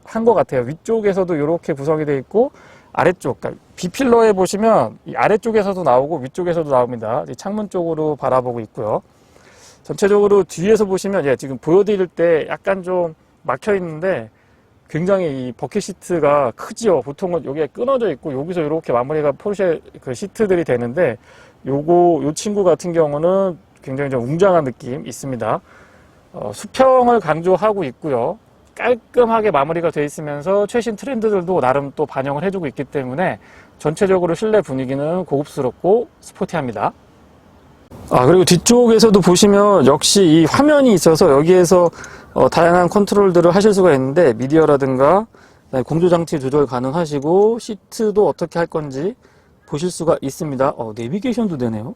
한 것 같아요. 위쪽에서도 이렇게 구성이 되어 있고, 아래쪽, 그러니까 B필러에 보시면 이 아래쪽에서도 나오고 위쪽에서도 나옵니다. 창문 쪽으로 바라보고 있고요. 전체적으로 뒤에서 보시면 지금 보여드릴 때 약간 좀 막혀 있는데 굉장히 이 버킷 시트가 크지요. 보통은 여기에 끊어져 있고 여기서 이렇게 마무리가 포르쉐 그 시트들이 되는데, 요 친구 같은 경우는 굉장히 좀 웅장한 느낌 있습니다. 수평을 강조하고 있고요. 깔끔하게 마무리가 되어 있으면서 최신 트렌드들도 나름 또 반영을 해주고 있기 때문에 전체적으로 실내 분위기는 고급스럽고 스포티합니다. 그리고 뒤쪽에서도 보시면 역시 이 화면이 있어서 여기에서 다양한 컨트롤들을 하실 수가 있는데, 미디어라든가 공조장치 조절 가능하시고, 시트도 어떻게 할 건지, 보실 수가 있습니다. 내비게이션도 되네요.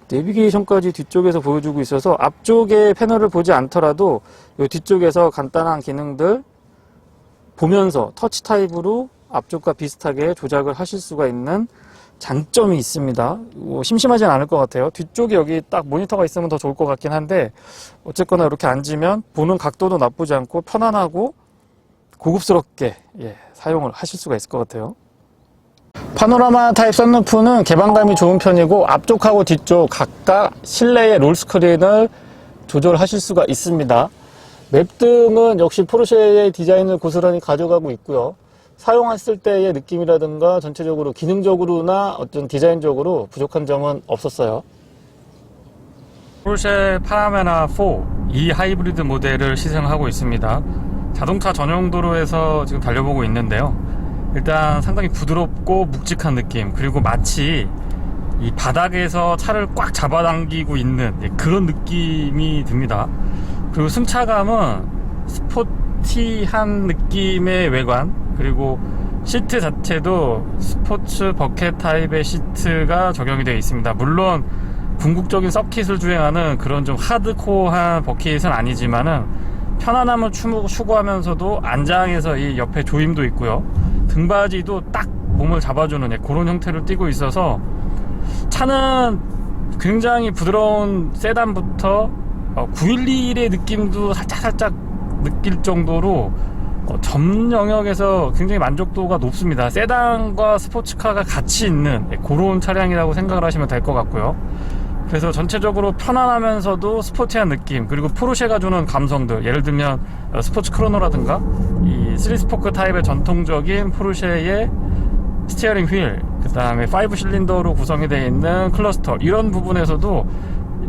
내비게이션까지 뒤쪽에서 보여주고 있어서 앞쪽에 패널을 보지 않더라도 이 뒤쪽에서 간단한 기능들 보면서 터치 타입으로 앞쪽과 비슷하게 조작을 하실 수가 있는 장점이 있습니다. 심심하진 않을 것 같아요. 뒤쪽에 여기 딱 모니터가 있으면 더 좋을 것 같긴 한데 어쨌거나 이렇게 앉으면 보는 각도도 나쁘지 않고 편안하고 고급스럽게 사용을 하실 수가 있을 것 같아요. 파노라마 타입 선루프는 개방감이 좋은 편이고 앞쪽하고 뒤쪽 각각 실내의 롤스크린을 조절하실 수가 있습니다. 맵등은 역시 포르쉐의 디자인을 고스란히 가져가고 있고요. 사용했을 때의 느낌이라든가 전체적으로 기능적으로나 어떤 디자인적으로 부족한 점은 없었어요. 포르쉐 파나메라 4 이 하이브리드 모델을 시승하고 있습니다. 자동차 전용 도로에서 지금 달려보고 있는데요. 일단 상당히 부드럽고 묵직한 느낌, 그리고 마치 이 바닥에서 차를 꽉 잡아당기고 있는 그런 느낌이 듭니다. 그리고 승차감은 스포티한 느낌의 외관, 그리고 시트 자체도 스포츠 버켓 타입의 시트가 적용이 되어 있습니다. 물론 궁극적인 서킷을 주행하는 그런 좀 하드코어한 버킷은 아니지만은 편안함을 추구하면서도 안장에서 이 옆에 조임도 있고요. 등받이도 딱 몸을 잡아주는 그런 형태를 띠고 있어서 차는 굉장히 부드러운 세단부터 911의 느낌도 살짝 느낄 정도로 전 영역에서 굉장히 만족도가 높습니다. 세단과 스포츠카가 같이 있는 그런 차량이라고 생각을 하시면 될 것 같고요. 그래서 전체적으로 편안하면서도 스포티한 느낌, 그리고 포르쉐가 주는 감성들, 예를 들면 스포츠 크로노라든가 이 3스포크 타입의 전통적인 포르쉐의 스티어링 휠, 그 다음에 5실린더로 구성이 되어 있는 클러스터, 이런 부분에서도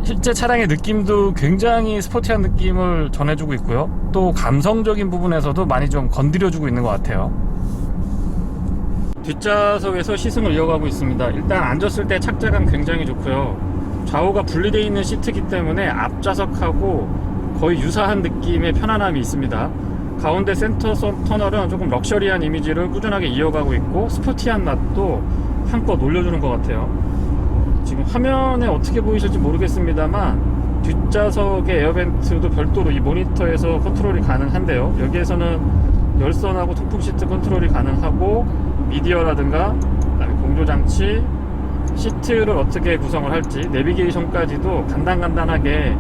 실제 차량의 느낌도 굉장히 스포티한 느낌을 전해주고 있고요. 또 감성적인 부분에서도 많이 좀 건드려주고 있는 것 같아요. 뒷좌석에서 시승을 이어가고 있습니다. 일단 앉았을 때 착자감 굉장히 좋고요. 좌우가 분리되어 있는 시트이기 때문에 앞좌석하고 거의 유사한 느낌의 편안함이 있습니다. 가운데 센터 터널은 조금 럭셔리한 이미지를 꾸준하게 이어가고 있고 스포티한 맛도 한껏 올려주는 것 같아요. 지금 화면에 어떻게 보이실지 모르겠습니다만 뒷좌석의 에어벤트도 별도로 이 모니터에서 컨트롤이 가능한데요. 여기에서는 열선하고 통풍 시트 컨트롤이 가능하고 미디어라든가 그다음에 공조장치, 시트를 어떻게 구성을 할지, 내비게이션까지도 간단하게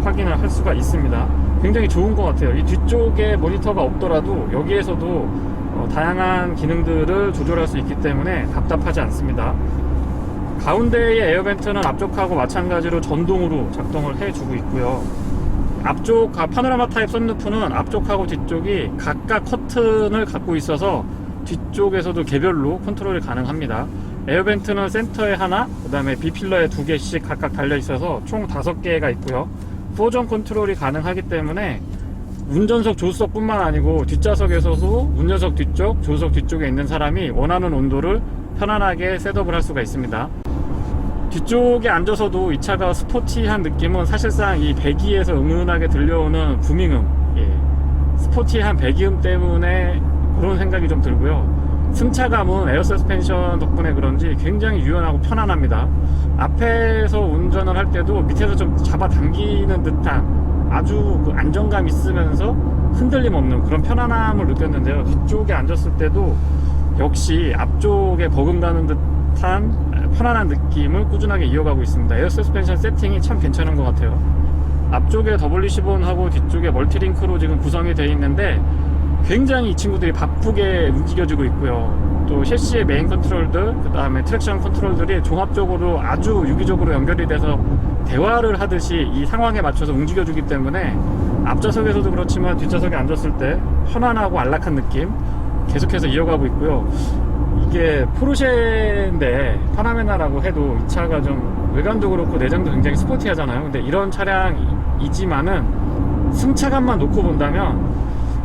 확인을 할 수가 있습니다. 굉장히 좋은 것 같아요. 이 뒤쪽에 모니터가 없더라도 여기에서도 다양한 기능들을 조절할 수 있기 때문에 답답하지 않습니다. 가운데의 에어벤트는 앞쪽하고 마찬가지로 전동으로 작동을 해주고 있고요. 앞쪽 파노라마 타입 선루프는 앞쪽하고 뒤쪽이 각각 커튼을 갖고 있어서 뒤쪽에서도 개별로 컨트롤이 가능합니다. 에어벤트는 센터에 하나, 그 다음에 B필러에 2개씩 각각 달려 있어서 총 5개가 있고요. 4전 컨트롤이 가능하기 때문에 운전석 조수석 뿐만 아니고 뒷좌석에서도 운전석 뒤쪽, 조수석 뒤쪽에 있는 사람이 원하는 온도를 편안하게 셋업을 할 수가 있습니다. 뒤쪽에 앉아서도 이 차가 스포티한 느낌은 사실상 이 배기에서 은은하게 들려오는 부밍음, 스포티한 배기음 때문에 그런 생각이 좀 들고요. 승차감은 에어 서스펜션 덕분에 그런지 굉장히 유연하고 편안합니다. 앞에서 운전을 할 때도 밑에서 좀 잡아당기는 듯한 아주 그 안정감 있으면서 흔들림 없는 그런 편안함을 느꼈는데요. 뒤쪽에 앉았을 때도 역시 앞쪽에 버금가는 듯한 편안한 느낌을 꾸준하게 이어가고 있습니다. 에어 서스펜션 세팅이 참 괜찮은 것 같아요. 앞쪽에 WC-본하고 뒤쪽에 멀티링크로 지금 구성이 되어 있는데 굉장히 이 친구들이 바쁘게 움직여지고 있고요. 또 셰시의 메인 컨트롤들, 그 다음에 트랙션 컨트롤들이 종합적으로 아주 유기적으로 연결이 돼서 대화를 하듯이 이 상황에 맞춰서 움직여주기 때문에 앞좌석에서도 그렇지만 뒷좌석에 앉았을 때 편안하고 안락한 느낌 계속해서 이어가고 있고요. 이게 포르쉐인데 파나메라라고 해도 이 차가 좀 외관도 그렇고 내장도 굉장히 스포티하잖아요. 근데 이런 차량이지만은 승차감만 놓고 본다면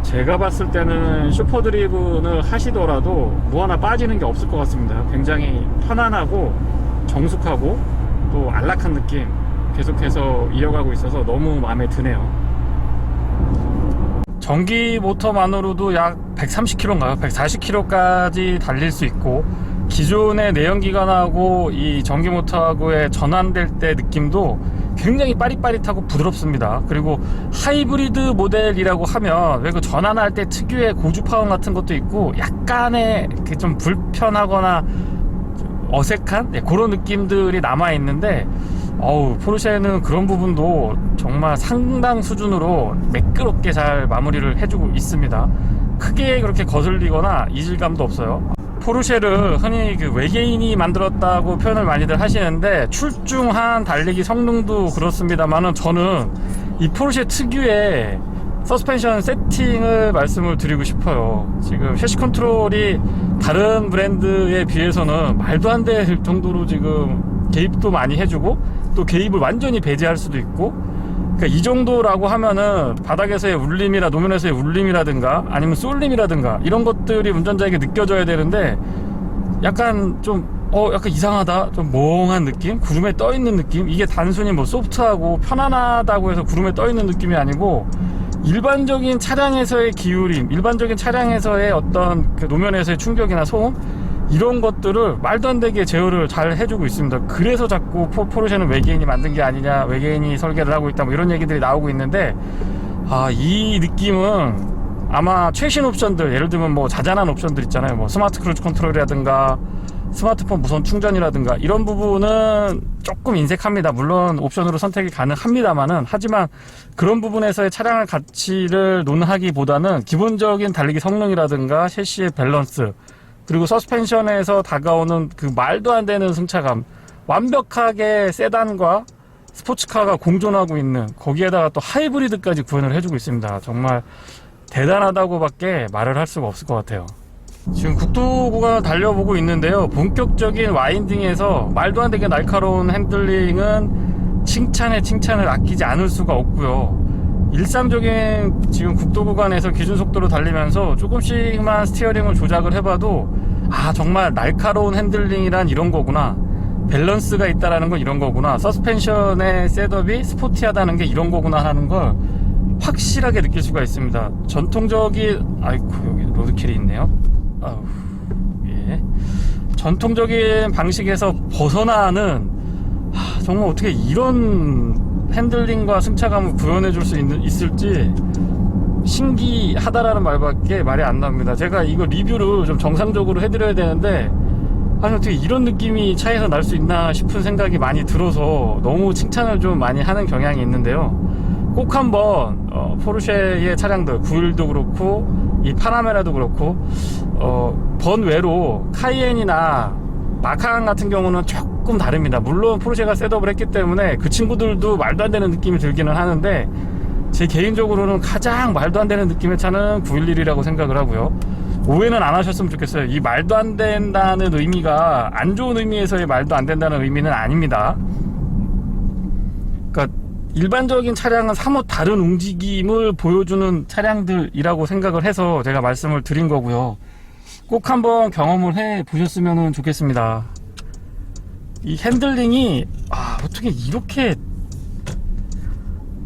제가 봤을 때는 슈퍼드리븐을 하시더라도 뭐 하나 빠지는 게 없을 것 같습니다. 굉장히 편안하고 정숙하고 또 안락한 느낌 계속해서 이어가고 있어서 너무 마음에 드네요. 전기 모터만으로도 약 130km인가요? 140km까지 달릴 수 있고 기존의 내연기관하고 이 전기모터하고의 전환될 때 느낌도 굉장히 빠릿빠릿하고 부드럽습니다. 그리고 하이브리드 모델이라고 하면 왜 그 전환할 때 특유의 고주파음 같은 것도 있고 약간의 좀 불편하거나 어색한 그런 느낌들이 남아있는데, 포르쉐는 그런 부분도 정말 상당 수준으로 매끄럽게 잘 마무리를 해주고 있습니다. 크게 그렇게 거슬리거나 이질감도 없어요. 포르쉐를 흔히 그 외계인이 만들었다고 표현을 많이들 하시는데, 출중한 달리기 성능도 그렇습니다만은 저는 이 포르쉐 특유의 서스펜션 세팅을 말씀을 드리고 싶어요. 지금 셰시 컨트롤이 다른 브랜드에 비해서는 말도 안 될 정도로 지금 개입도 많이 해주고, 또 개입을 완전히 배제할 수도 있고, 그러니까 이 정도라고 하면은 바닥에서의 울림이나 노면에서의 울림이라든가 아니면 쏠림이라든가 이런 것들이 운전자에게 느껴져야 되는데, 약간 좀 약간 이상하다, 좀 멍한 느낌, 구름에 떠 있는 느낌. 이게 단순히 뭐 소프트하고 편안하다고 해서 구름에 떠 있는 느낌이 아니고, 일반적인 차량에서의 기울임, 일반적인 차량에서의 어떤 그 노면에서의 충격이나 소음, 이런 것들을 말도 안 되게 제어를 잘 해주고 있습니다. 그래서 자꾸 포르쉐는 외계인이 만든 게 아니냐, 외계인이 설계를 하고 있다, 뭐 이런 얘기들이 나오고 있는데, 이 느낌은 아마 최신 옵션들, 예를 들면 뭐 자잘한 옵션들 있잖아요. 뭐 스마트 크루즈 컨트롤이라든가 스마트폰 무선 충전이라든가 이런 부분은 조금 인색합니다. 물론 옵션으로 선택이 가능합니다만은, 하지만 그런 부분에서의 차량의 가치를 논하기보다는 기본적인 달리기 성능이라든가 셰시의 밸런스, 그리고 서스펜션에서 다가오는 그 말도 안 되는 승차감, 완벽하게 세단과 스포츠카가 공존하고 있는, 거기에다가 또 하이브리드까지 구현을 해주고 있습니다. 정말 대단하다고밖에 말을 할 수가 없을 것 같아요. 지금 국도 구간을 달려보고 있는데요, 본격적인 와인딩에서 말도 안 되게 날카로운 핸들링은 칭찬에 칭찬을 아끼지 않을 수가 없고요. 일상적인 지금 국도 구간에서 기준 속도로 달리면서 조금씩만 스티어링을 조작을 해봐도 정말 날카로운 핸들링이란 이런 거구나, 밸런스가 있다라는 건 이런 거구나, 서스펜션의 셋업이 스포티하다는 게 이런 거구나 하는 걸 확실하게 느낄 수가 있습니다. 전통적인 여기 로드킬이 있네요. 전통적인 방식에서 벗어나는, 정말 어떻게 이런 핸들링과 승차감을 구현해 줄 수 있을지 신기하다라는 말밖에 말이 안 나옵니다. 제가 이거 리뷰를 좀 정상적으로 해드려야 되는데, 어떻게 이런 느낌이 차에서 날 수 있나 싶은 생각이 많이 들어서 너무 칭찬을 좀 많이 하는 경향이 있는데요. 꼭 한번 포르쉐의 차량들, 911도 그렇고 이 파나메라도 그렇고 번외로 카이엔이나 마칸 같은 경우는 조금 다릅니다. 물론 포르쉐가 셋업을 했기 때문에 그 친구들도 말도 안 되는 느낌이 들기는 하는데, 제 개인적으로는 가장 말도 안 되는 느낌의 차는 911이라고 생각을 하고요. 오해는 안 하셨으면 좋겠어요. 이 말도 안 된다는 의미가 안 좋은 의미에서의 말도 안 된다는 의미는 아닙니다. 그러니까 일반적인 차량은 사뭇 다른 움직임을 보여주는 차량들이라고 생각을 해서 제가 말씀을 드린 거고요. 꼭 한번 경험을 해 보셨으면 좋겠습니다. 이 핸들링이 어떻게 이렇게,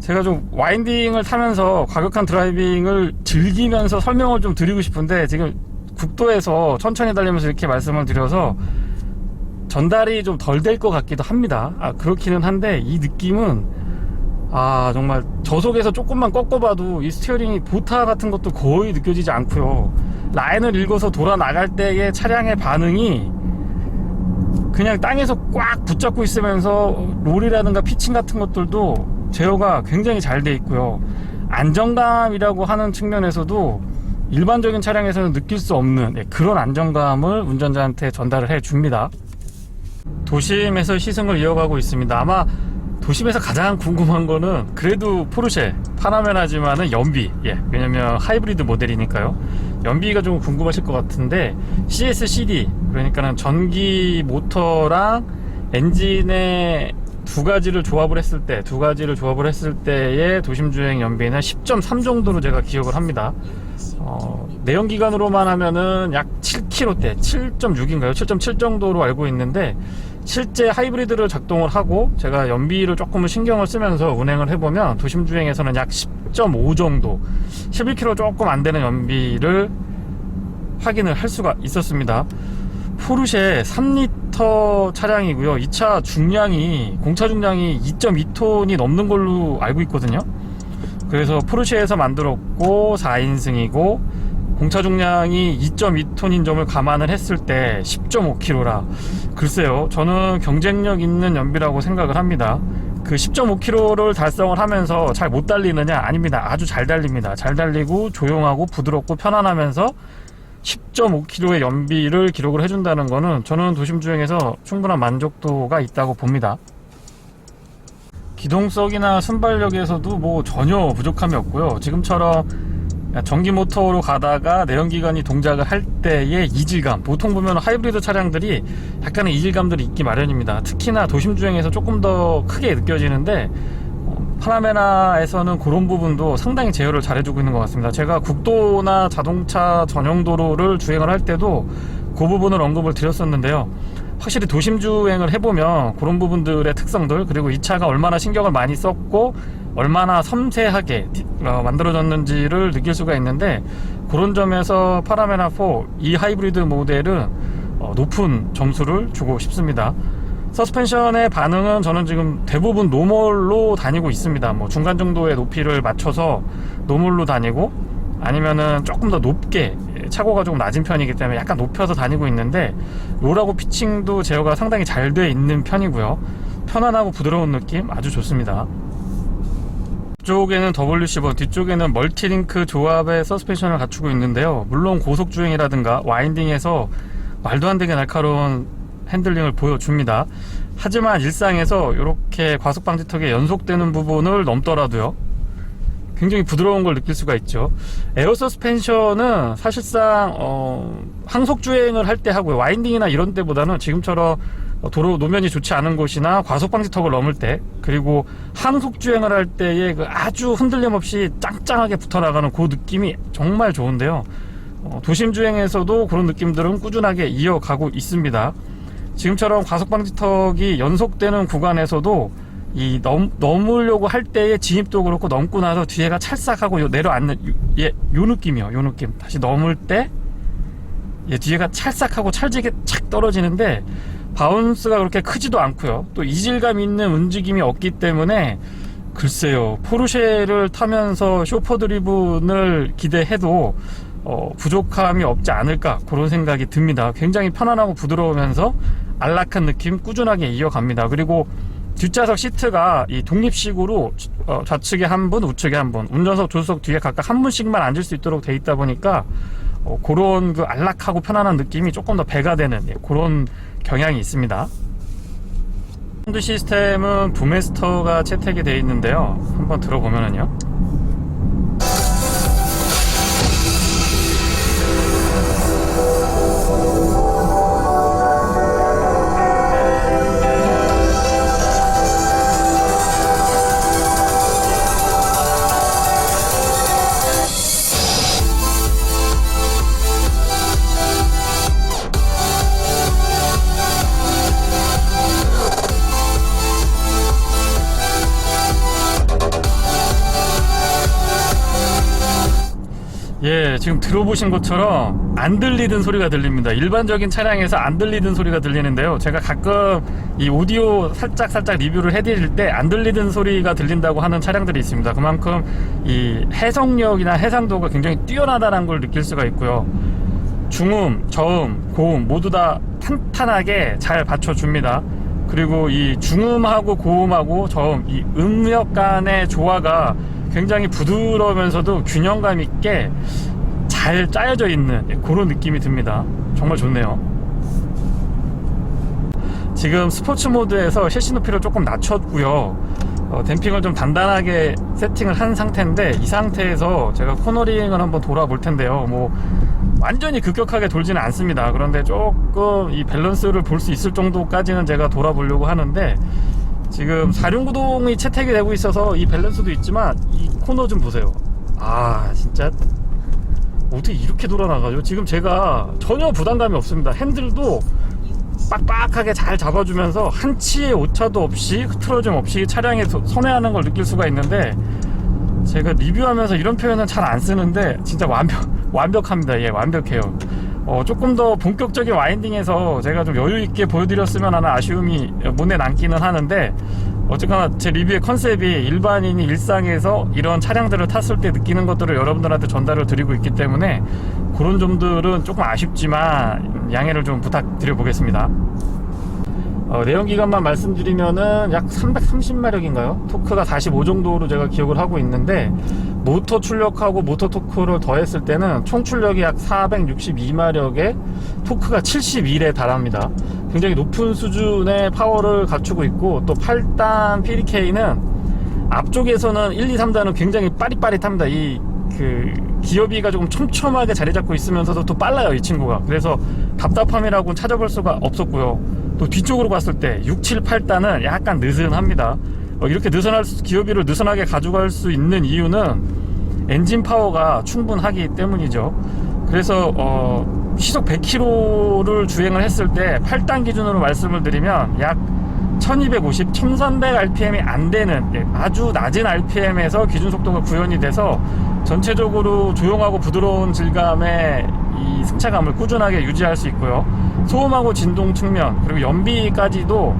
제가 좀 와인딩을 타면서 과격한 드라이빙을 즐기면서 설명을 좀 드리고 싶은데, 지금 국도에서 천천히 달리면서 이렇게 말씀을 드려서 전달이 좀 덜 될 것 같기도 합니다. 그렇기는 한데, 이 느낌은 정말 저속에서 조금만 꺾어봐도 이 스티어링이 보타 같은 것도 거의 느껴지지 않고요. 라인을 읽어서 돌아 나갈 때의 차량의 반응이 그냥 땅에서 꽉 붙잡고 있으면서 롤이라든가 피칭 같은 것들도 제어가 굉장히 잘 돼 있고요. 안정감이라고 하는 측면에서도 일반적인 차량에서는 느낄 수 없는 그런 안정감을 운전자한테 전달을 해 줍니다. 도심에서 시승을 이어가고 있습니다. 아마 도심에서 가장 궁금한 거는 그래도 포르쉐 파나메라지만은 연비, 왜냐면 하이브리드 모델이니까요. 연비가 좀 궁금하실 것 같은데, CSCD, 그러니까는 전기 모터랑 엔진의 두 가지를 조합을 했을 때의 도심주행 연비는 10.3 정도로 제가 기억을 합니다. 내연기관으로만 하면은 약 7km대, 7.6인가요? 7.7 정도로 알고 있는데, 실제 하이브리드를 작동을 하고 제가 연비를 조금은 신경을 쓰면서 운행을 해보면 도심주행에서는 약 10.5 정도, 11km 조금 안 되는 연비를 확인을 할 수가 있었습니다. 포르쉐 3리터 차량이고요. 이 차 중량이, 공차 중량이 2.2톤이 넘는 걸로 알고 있거든요. 그래서 포르쉐에서 만들었고 4인승이고 공차 중량이 2.2톤인 점을 감안을 했을 때 10.5kg라 글쎄요, 저는 경쟁력 있는 연비라고 생각을 합니다. 그 10.5km를 달성을 하면서 잘 못 달리느냐? 아닙니다. 아주 잘 달립니다. 잘 달리고 조용하고 부드럽고 편안하면서 10.5km의 연비를 기록을 해준다는 거는 저는 도심주행에서 충분한 만족도가 있다고 봅니다. 기동성이나 순발력에서도 뭐 전혀 부족함이 없고요. 지금처럼 전기 모터로 가다가 내연기관이 동작을 할 때의 이질감, 보통 보면 하이브리드 차량들이 약간의 이질감들이 있기 마련입니다. 특히나 도심주행에서 조금 더 크게 느껴지는데 파나메라에서는 그런 부분도 상당히 제어를 잘해주고 있는 것 같습니다. 제가 국도나 자동차 전용 도로를 주행을 할 때도 그 부분을 언급을 드렸었는데요. 확실히 도심주행을 해보면 그런 부분들의 특성들, 그리고 이 차가 얼마나 신경을 많이 썼고 얼마나 섬세하게 만들어졌는지를 느낄 수가 있는데, 그런 점에서 파나메라4 이 하이브리드 모델은 높은 점수를 주고 싶습니다. 서스펜션의 반응은 저는 지금 대부분 노멀로 다니고 있습니다. 뭐 중간 정도의 높이를 맞춰서 노멀로 다니고, 아니면은 조금 더 높게, 차고가 조금 낮은 편이기 때문에 약간 높여서 다니고 있는데, 롤하고 피칭도 제어가 상당히 잘 돼 있는 편이고요. 편안하고 부드러운 느낌 아주 좋습니다. 앞쪽에는 WC1, 뒤쪽에는 멀티링크 조합의 서스펜션을 갖추고 있는데요. 물론 고속주행이라든가 와인딩에서 말도 안 되게 날카로운 핸들링을 보여줍니다. 하지만 일상에서 이렇게 과속방지턱에 연속되는 부분을 넘더라도요, 굉장히 부드러운 걸 느낄 수가 있죠. 에어 서스펜션은 사실상 항속주행을 할 때 하고요, 와인딩이나 이런 때보다는 지금처럼 도로 노면이 좋지 않은 곳이나 과속방지턱을 넘을 때, 그리고 항속주행을 할 때의 그 아주 흔들림 없이 짱짱하게 붙어나가는 그 느낌이 정말 좋은데요. 도심주행에서도 그런 느낌들은 꾸준하게 이어가고 있습니다. 지금처럼 과속방지턱이 연속되는 구간에서도 이 넘으려고 할 때의 진입도 그렇고, 넘고 나서 뒤에가 찰싹하고 내려앉는 요 느낌이요. 요 느낌. 다시 넘을 때 뒤에가 찰싹하고 찰지게 착 떨어지는데, 바운스가 그렇게 크지도 않고요. 또 이질감 있는 움직임이 없기 때문에, 글쎄요, 포르쉐를 타면서 쇼퍼 드리븐을 기대해도 부족함이 없지 않을까, 그런 생각이 듭니다. 굉장히 편안하고 부드러우면서 안락한 느낌 꾸준하게 이어갑니다. 그리고 뒷좌석 시트가 이 독립식으로 좌측에 한 분, 우측에 한 분, 운전석, 조수석 뒤에 각각 한 분씩만 앉을 수 있도록 돼 있다 보니까 그런 그 안락하고 편안한 느낌이 조금 더 배가 되는 그런 경향이 있습니다. 사운드 시스템은 부메스터가 채택이 되어 있는데요. 한번 들어보면은요, 지금 들어보신 것처럼 안 들리던 소리가 들립니다. 일반적인 차량에서 안 들리던 소리가 들리는데요, 제가 가끔 이 오디오 살짝 리뷰를 해드릴 때 안 들리던 소리가 들린다고 하는 차량들이 있습니다. 그만큼 이 해석력이나 해상도가 굉장히 뛰어나다는 걸 느낄 수가 있고요. 중음, 저음, 고음 모두 다 탄탄하게 잘 받쳐줍니다. 그리고 이 중음하고 고음하고 저음, 이 음역 간의 조화가 굉장히 부드러우면서도 균형감 있게 잘 짜여져 있는 그런 느낌이 듭니다. 정말 좋네요. 지금 스포츠 모드에서 셰시 높이를 조금 낮췄고요, 댐핑을 좀 단단하게 세팅을 한 상태인데, 이 상태에서 제가 코너링을 한번 돌아볼 텐데요. 뭐 완전히 급격하게 돌지는 않습니다. 그런데 조금 이 밸런스를 볼 수 있을 정도까지는 제가 돌아보려고 하는데, 지금 4륜구동이 채택이 되고 있어서 이 밸런스도 있지만, 이 코너 좀 보세요. 아, 진짜 어떻게 이렇게 돌아나가죠? 지금 제가 전혀 부담감이 없습니다. 핸들도 빡빡하게 잘 잡아주면서 한치의 오차도 없이, 흐트러짐 없이 차량에 선회하는 걸 느낄 수가 있는데, 제가 리뷰하면서 이런 표현은 잘 안 쓰는데 진짜 완벽합니다. 예, 완벽해요. 조금 더 본격적인 와인딩에서 제가 좀 여유 있게 보여드렸으면 하는 아쉬움이 몸에 남기는 하는데, 어쨌거나 제 리뷰의 컨셉이 일반인이 일상에서 이런 차량들을 탔을 때 느끼는 것들을 여러분들한테 전달을 드리고 있기 때문에 그런 점들은 조금 아쉽지만 양해를 좀 부탁드려 보겠습니다. 내연기관만 말씀드리면은 약 330마력인가요? 토크가 45 정도로 제가 기억을 하고 있는데, 모터 출력하고 모터 토크를 더했을 때는 총 출력이 약 462마력에 토크가 71에 달합니다. 굉장히 높은 수준의 파워를 갖추고 있고, 또 8단 PDK는 앞쪽에서는 1, 2, 3단은 굉장히 빠릿빠릿합니다. 기어비가 조금 촘촘하게 자리 잡고 있으면서도 또 빨라요, 이 친구가. 그래서 답답함이라고는 찾아볼 수가 없었고요. 또 뒤쪽으로 봤을 때 6, 7, 8단은 약간 느슨합니다. 이렇게 기어비를 느슨하게 가져갈 수 있는 이유는 엔진 파워가 충분하기 때문이죠. 그래서 시속 100km를 주행을 했을 때 8단 기준으로 말씀을 드리면 약 1250, 1300rpm이 안 되는 아주 낮은 rpm에서 기준 속도가 구현이 돼서 전체적으로 조용하고 부드러운 질감의 이 승차감을 꾸준하게 유지할 수 있고요. 소음하고 진동 측면, 그리고 연비까지도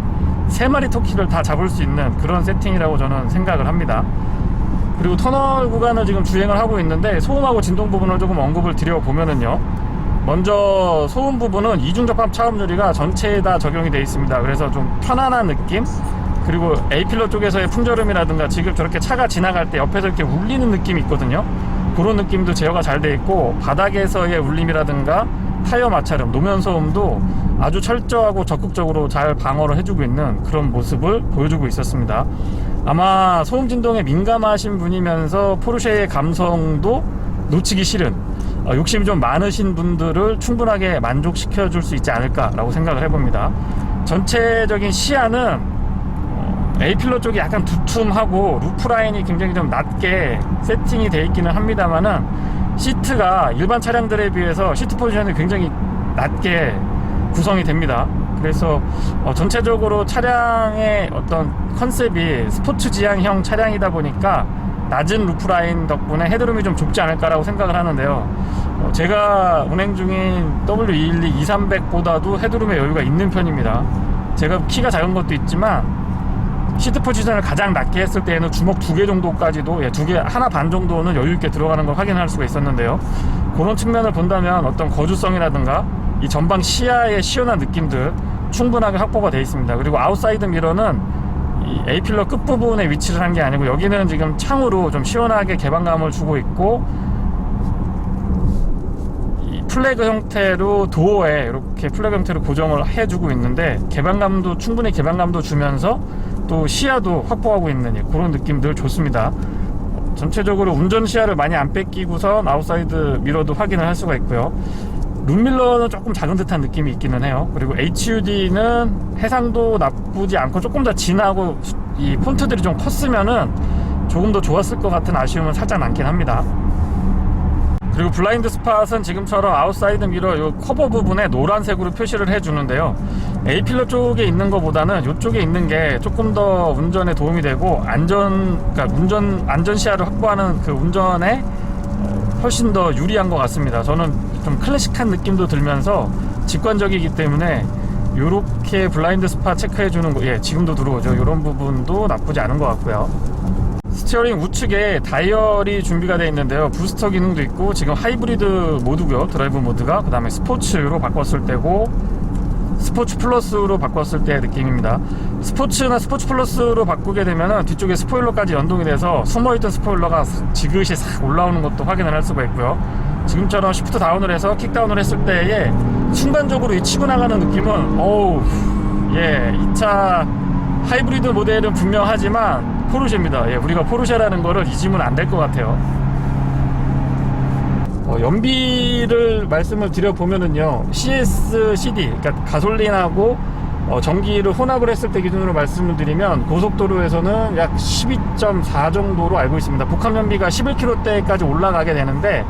3마리 토끼를 다 잡을 수 있는 그런 세팅이라고 저는 생각을 합니다. 그리고 터널 구간을 지금 주행을 하고 있는데, 소음하고 진동 부분을 조금 언급을 드려보면은요, 먼저 소음 부분은 이중접합 차음 유리가 전체에 다 적용이 되어 있습니다. 그래서 좀 편안한 느낌, 그리고 A필러 쪽에서의 풍절음이라든가 지금 저렇게 차가 지나갈 때 옆에서 이렇게 울리는 느낌이 있거든요. 그런 느낌도 제어가 잘 되어 있고, 바닥에서의 울림이라든가 타이어 마찰음, 노면 소음도 아주 철저하고 적극적으로 잘 방어를 해주고 있는 그런 모습을 보여주고 있었습니다. 아마 소음 진동에 민감하신 분이면서 포르쉐의 감성도 놓치기 싫은, 욕심이 좀 많으신 분들을 충분하게 만족시켜 줄 수 있지 않을까 라고 생각을 해봅니다. 전체적인 시야는 A필러 쪽이 약간 두툼하고 루프라인이 굉장히 좀 낮게 세팅이 되어 있기는 합니다만은, 시트가 일반 차량들에 비해서 시트 포지션이 굉장히 낮게 구성이 됩니다. 그래서 전체적으로 차량의 어떤 컨셉이 스포츠 지향형 차량이다 보니까 낮은 루프라인 덕분에 헤드룸이 좀 좁지 않을까라고 생각을 하는데요. 제가 운행 중인 W212 230보다도 헤드룸에 여유가 있는 편입니다. 제가 키가 작은 것도 있지만 시트 포지션을 가장 낮게 했을 때에는 주먹 2개 정도까지도, 2개, 하나 반 정도는 여유있게 들어가는 걸 확인할 수가 있었는데요. 그런 측면을 본다면 어떤 거주성이라든가 이 전방 시야의 시원한 느낌들 충분하게 확보가 되어 있습니다. 그리고 아웃사이드 미러는 이 A필러 끝부분에 위치를 한 게 아니고, 여기는 지금 창으로 좀 시원하게 개방감을 주고 있고, 이 플래그 형태로 도어에 이렇게 플래그 형태로 고정을 해주고 있는데, 개방감도 충분히 개방감도 주면서 또 시야도 확보하고 있는 그런 느낌들 좋습니다. 전체적으로 운전 시야를 많이 안 뺏기고선 아웃사이드 미러도 확인을 할 수가 있고요. 룸밀러는 조금 작은 듯한 느낌이 있기는 해요. 그리고 HUD는 해상도 나쁘지 않고 조금 더 진하고 이 폰트들이 좀 컸으면은 조금 더 좋았을 것 같은 아쉬움은 살짝 남긴 합니다. 그리고 블라인드 스팟은 지금처럼 아웃사이드 미러 요 커버 부분에 노란색으로 표시를 해주는데요. A필러 쪽에 있는 것보다는 이쪽에 있는 게 조금 더 운전에 도움이 되고, 그러니까 안전 시야를 확보하는 그 운전에 훨씬 더 유리한 것 같습니다. 저는 좀 클래식한 느낌도 들면서 직관적이기 때문에 요렇게 블라인드 스팟 체크해주는 거, 지금도 들어오죠. 이런 부분도 나쁘지 않은 것 같고요. 스티어링 우측에 다이얼이 준비가 되어 있는데요. 부스터 기능도 있고, 지금 하이브리드 모드고요, 드라이브 모드가. 그 다음에 스포츠로 바꿨을 때고, 스포츠 플러스로 바꿨을 때의 느낌입니다. 스포츠나 스포츠 플러스로 바꾸게 되면은 뒤쪽에 스포일러까지 연동이 돼서 숨어있던 스포일러가 지그시 싹 올라오는 것도 확인을 할 수가 있고요. 지금처럼 시프트 다운을 해서 킥다운을 했을 때에 순간적으로 이 치고 나가는 느낌은 이 차 하이브리드 모델은 분명하지만 포르쉐입니다. 우리가 포르쉐라는 거를 잊으면 안 될 것 같아요. 연비를 말씀을 드려보면은요, CS, CD, 그러니까 가솔린하고 전기를 혼합을 했을 때 기준으로 말씀을 드리면 고속도로에서는 약 12.4 정도로 알고 있습니다. 복합 연비가 11km대까지 올라가게 되는데,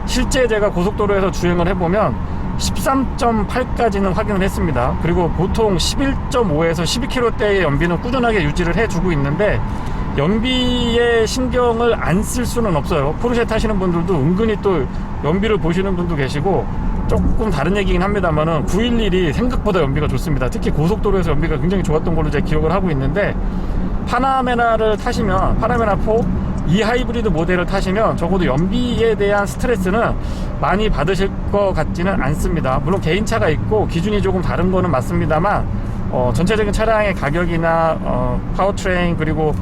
실제 제가 고속도로에서 주행을 해보면 13.8까지는 확인을 했습니다. 그리고 보통 11.5에서 12km대의 연비는 꾸준하게 유지를 해주고 있는데, 연비에 신경을 안 쓸 수는 없어요. 포르쉐 타시는 분들도 은근히 또 연비를 보시는 분도 계시고, 조금 다른 얘기긴 합니다만은 911이 생각보다 연비가 좋습니다. 특히 고속도로에서 연비가 굉장히 좋았던 걸로 제가 기억을 하고 있는데, 파나메라를 타시면, 파나메라 4 이 하이브리드 모델을 타시면 적어도 연비에 대한 스트레스는 많이 받으실 것 같지는 않습니다. 물론 개인차가 있고 기준이 조금 다른 거는 맞습니다만, 전체적인 차량의 가격이나 파워트레인, 그리고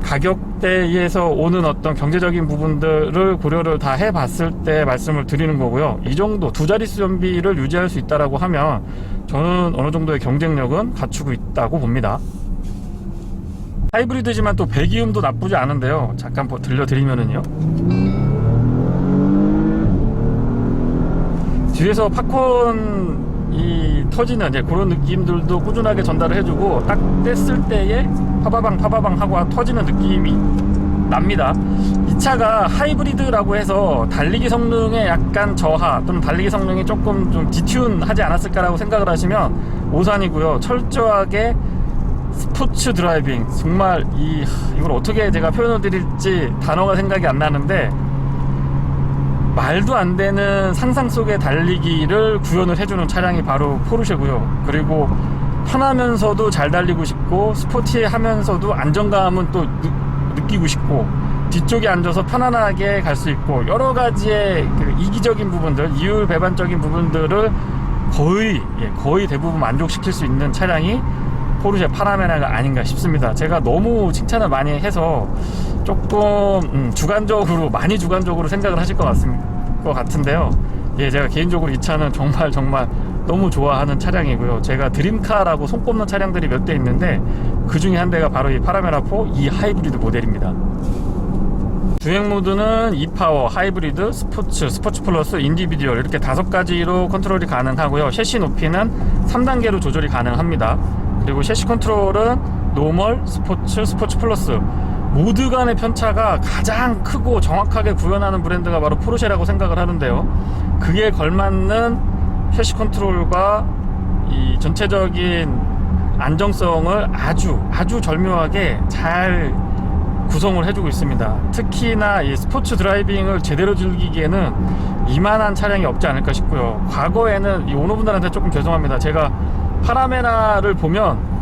가격대에서 오는 어떤 경제적인 부분들을 고려를 다 해봤을 때 말씀을 드리는 거고요. 이 정도 두 자릿수 연비를 유지할 수 있다라고 하면 저는 어느 정도의 경쟁력은 갖추고 있다고 봅니다. 하이브리드지만 또 배기음도 나쁘지 않은데요. 잠깐 들려드리면은요, 뒤에서 팝콘이 터지는 그런 느낌들도 꾸준하게 전달을 해주고, 딱 뗐을 때에 파바방 하고 터지는 느낌이 납니다. 이 차가 하이브리드라고 해서 달리기 성능에 약간 저하, 또는 달리기 성능이 조금 좀 디튠하지 않았을까라고 생각을 하시면 오산이고요. 철저하게 스포츠 드라이빙, 정말 이걸 어떻게 제가 표현을 드릴지 단어가 생각이 안 나는데, 말도 안 되는 상상 속의 달리기를 구현을 해주는 차량이 바로 포르쉐고요. 그리고 편하면서도 잘 달리고 싶고, 스포티하면서도 안정감은 또 느끼고 싶고, 뒤쪽에 앉아서 편안하게 갈 수 있고, 여러 가지의 이기적인 부분들, 이율 배반적인 부분들을 거의 대부분 만족시킬 수 있는 차량이 포르쉐 파나메라가 아닌가 싶습니다. 제가 너무 칭찬을 많이 해서 조금 많이 주관적으로 생각을 하실 것 같은데요. 제가 개인적으로 이 차는 정말 너무 좋아하는 차량이고요. 제가 드림카라고 손꼽는 차량들이 몇 대 있는데, 그 중에 한 대가 바로 이 파나메라 4 이 하이브리드 모델입니다. 주행 모드는 e파워, 하이브리드, 스포츠 플러스, 인디비듀얼, 이렇게 5가지로 컨트롤이 가능하고요. 셰시 높이는 3단계로 조절이 가능합니다. 그리고 셰시 컨트롤은 노멀, 스포츠 플러스, 모드 간의 편차가 가장 크고 정확하게 구현하는 브랜드가 바로 포르쉐라고 생각을 하는데요. 그에 걸맞는 셰시 컨트롤과 이 전체적인 안정성을 아주 절묘하게 잘 구성을 해주고 있습니다. 특히나 이 스포츠 드라이빙을 제대로 즐기기에는 이만한 차량이 없지 않을까 싶고요. 과거에는 이 오너분들한테 조금 죄송합니다. 제가 파나메라를 보면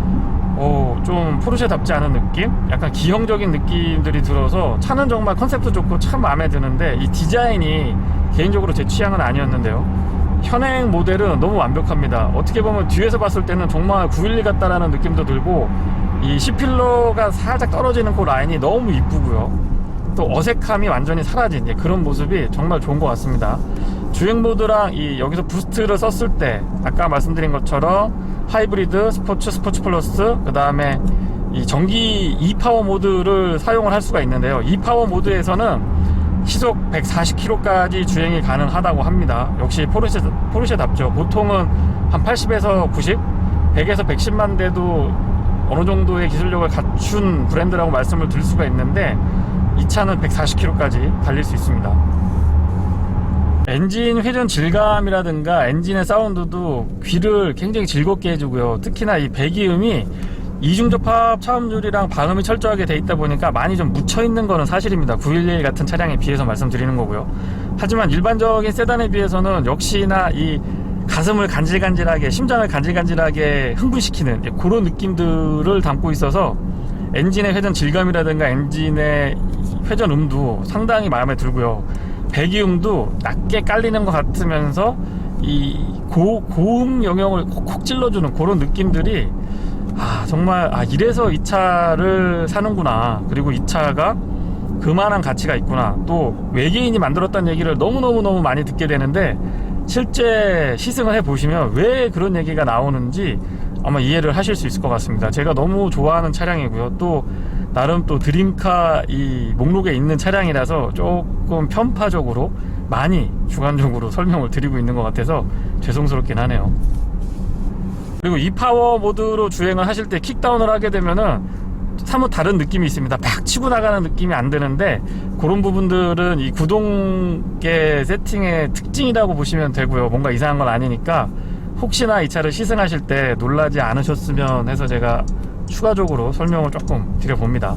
좀 포르쉐답지 않은 느낌? 약간 기형적인 느낌들이 들어서, 차는 정말 컨셉도 좋고 참 마음에 드는데, 이 디자인이 개인적으로 제 취향은 아니었는데요. 현행 모델은 너무 완벽합니다. 어떻게 보면 뒤에서 봤을 때는 정말 911 같다라는 느낌도 들고, 이 C필러가 살짝 떨어지는 그 라인이 너무 이쁘고요. 또 어색함이 완전히 사라진 그런 모습이 정말 좋은 것 같습니다. 주행 모드랑 여기서 부스트를 썼을 때 아까 말씀드린 것처럼 하이브리드, 스포츠 플러스, 그 다음에 이 전기 e파워 모드를 사용을 할 수가 있는데요. e파워 모드에서는 시속 140km까지 주행이 가능하다고 합니다. 역시 포르쉐답죠. 보통은 한 80에서 90, 100에서 110만 대도 어느 정도의 기술력을 갖춘 브랜드라고 말씀을 드릴 수가 있는데, 이 차는 140km까지 달릴 수 있습니다. 엔진 회전 질감이라든가 엔진의 사운드도 귀를 굉장히 즐겁게 해주고요. 특히나 이 배기음이 이중접합 차음률이랑 방음이 철저하게 돼 있다 보니까 많이 좀 묻혀있는 거는 사실입니다. 911 같은 차량에 비해서 말씀드리는 거고요. 하지만 일반적인 세단에 비해서는 역시나 이 가슴을 간질간질하게, 심장을 간질간질하게 흥분시키는 그런 느낌들을 담고 있어서 엔진의 회전 질감이라든가 엔진의 회전음도 상당히 마음에 들고요. 배기음도 낮게 깔리는 것 같으면서 이 고음 영역을 콕콕 찔러주는 그런 느낌들이, 정말 이래서 이 차를 사는구나, 그리고 이 차가 그만한 가치가 있구나, 또 외계인이 만들었다는 얘기를 너무너무 많이 듣게 되는데, 실제 시승을 해보시면 왜 그런 얘기가 나오는지 아마 이해를 하실 수 있을 것 같습니다. 제가 너무 좋아하는 차량이고요. 또 나름 또 드림카 이 목록에 있는 차량이라서 조금 편파적으로 많이 주관적으로 설명을 드리고 있는 것 같아서 죄송스럽긴 하네요. 그리고 e파워 모드로 주행을 하실 때 킥다운을 하게 되면은 사뭇 다른 느낌이 있습니다. 팍 치고 나가는 느낌이 안 드는데, 그런 부분들은 이 구동계 세팅의 특징이라고 보시면 되고요. 뭔가 이상한 건 아니니까 혹시나 이 차를 시승하실 때 놀라지 않으셨으면 해서 제가 추가적으로 설명을 조금 드려봅니다.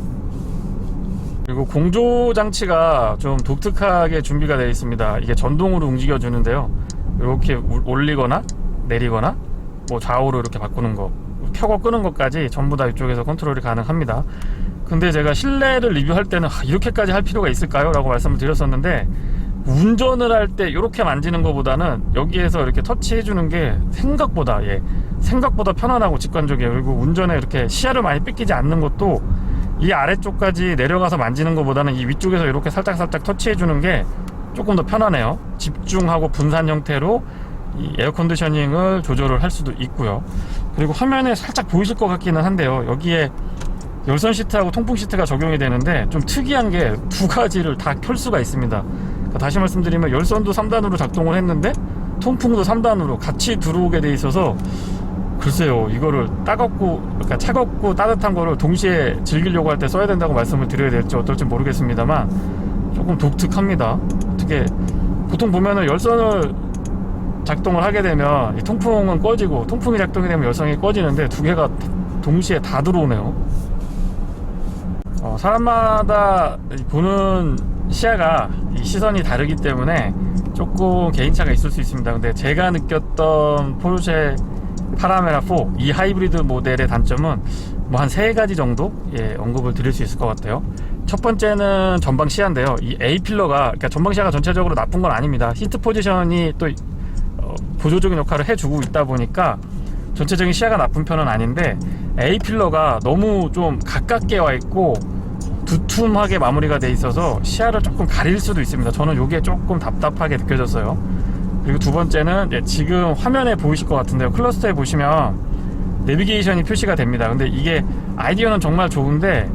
그리고 공조 장치가 좀 독특하게 준비가 되어 있습니다. 이게 전동으로 움직여 주는데요. 이렇게 올리거나 내리거나 뭐 좌우로 이렇게 바꾸는 거, 켜고 끄는 것까지 전부 다 이쪽에서 컨트롤이 가능합니다. 근데 제가 실내를 리뷰할 때는 이렇게까지 할 필요가 있을까요? 라고 말씀을 드렸었는데, 운전을 할 때 이렇게 만지는 것보다는 여기에서 이렇게 터치해주는 게 생각보다 편안하고 직관적이에요. 그리고 운전에 이렇게 시야를 많이 뺏기지 않는 것도 이 아래쪽까지 내려가서 만지는 것보다는 이 위쪽에서 이렇게 살짝살짝 터치해주는 게 조금 더 편하네요. 집중하고 분산 형태로 이 에어컨디셔닝을 조절을 할 수도 있고요. 그리고 화면에 살짝 보이실 것 같기는 한데요, 여기에 열선 시트하고 통풍 시트가 적용이 되는데 좀 특이한 게 두 가지를 다 켤 수가 있습니다. 그러니까 다시 말씀드리면 열선도 3단으로 작동을 했는데 통풍도 3단으로 같이 들어오게 돼 있어서, 글쎄요, 이거를 그러니까 차갑고 따뜻한 거를 동시에 즐기려고 할 때 써야 된다고 말씀을 드려야 될지 어떨지 모르겠습니다만 조금 독특합니다. 어떻게 보통 보면은 열선을 작동을 하게 되면 이 통풍은 꺼지고 통풍이 작동이 되면 열선이 꺼지는데 두 개가 동시에 다 들어오네요. 사람마다 보는 시야가, 이 시선이 다르기 때문에 조금 개인차가 있을 수 있습니다. 근데 제가 느꼈던 포르쉐 파라메라 4 이 하이브리드 모델의 단점은 뭐 한 3가지 정도 언급을 드릴 수 있을 것 같아요. 첫 번째는 전방 시야인데요. 이 A필러가, 그러니까 전방 시야가 전체적으로 나쁜 건 아닙니다. 시트 포지션이 또 보조적인 역할을 해주고 있다 보니까 전체적인 시야가 나쁜 편은 아닌데, A필러가 너무 좀 가깝게 와 있고 두툼하게 마무리가 돼 있어서 시야를 조금 가릴 수도 있습니다. 저는 이게 조금 답답하게 느껴졌어요. 그리고 두 번째는 지금 화면에 보이실 것 같은데요, 클러스터에 보시면 내비게이션이 표시가 됩니다. 근데 이게 아이디어는 정말 좋은데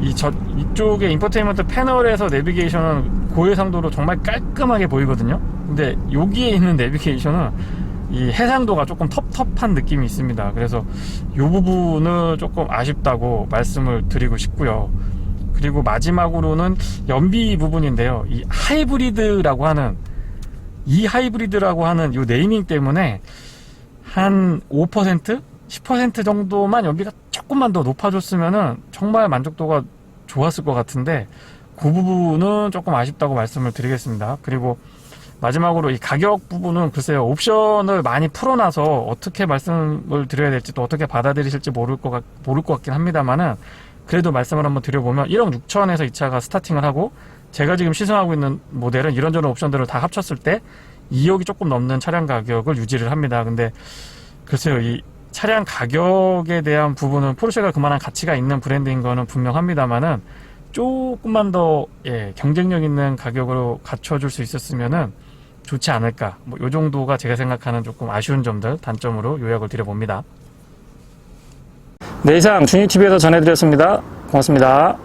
이쪽에 인포테인먼트 패널에서 내비게이션은 고해상도로 정말 깔끔하게 보이거든요. 근데 여기에 있는 내비게이션은 이 해상도가 조금 텁텁한 느낌이 있습니다. 그래서 이 부분은 조금 아쉽다고 말씀을 드리고 싶고요. 그리고 마지막으로는 연비 부분인데요, 이 하이브리드라고 하는 이 네이밍 때문에 한 5%? 10% 정도만 연비가 조금만 더 높아졌으면은 정말 만족도가 좋았을 것 같은데, 그 부분은 조금 아쉽다고 말씀을 드리겠습니다. 그리고 마지막으로 이 가격 부분은 글쎄요, 옵션을 많이 풀어놔서 어떻게 말씀을 드려야 될지 또 어떻게 받아들이실지 모를 것 같긴 합니다만은, 그래도 말씀을 한번 드려보면 1억 6천에서 이 차가 스타팅을 하고, 제가 지금 시승하고 있는 모델은 이런저런 옵션들을 다 합쳤을 때 2억이 조금 넘는 차량 가격을 유지를 합니다. 근데 글쎄요, 이 차량 가격에 대한 부분은 포르쉐가 그만한 가치가 있는 브랜드인 거는 분명합니다만은, 조금만 더 경쟁력 있는 가격으로 갖춰줄 수 있었으면은 좋지 않을까, 뭐 요 정도가 제가 생각하는 조금 아쉬운 점들, 단점으로 요약을 드려봅니다. 네, 이상 중유TV에서 전해드렸습니다. 고맙습니다.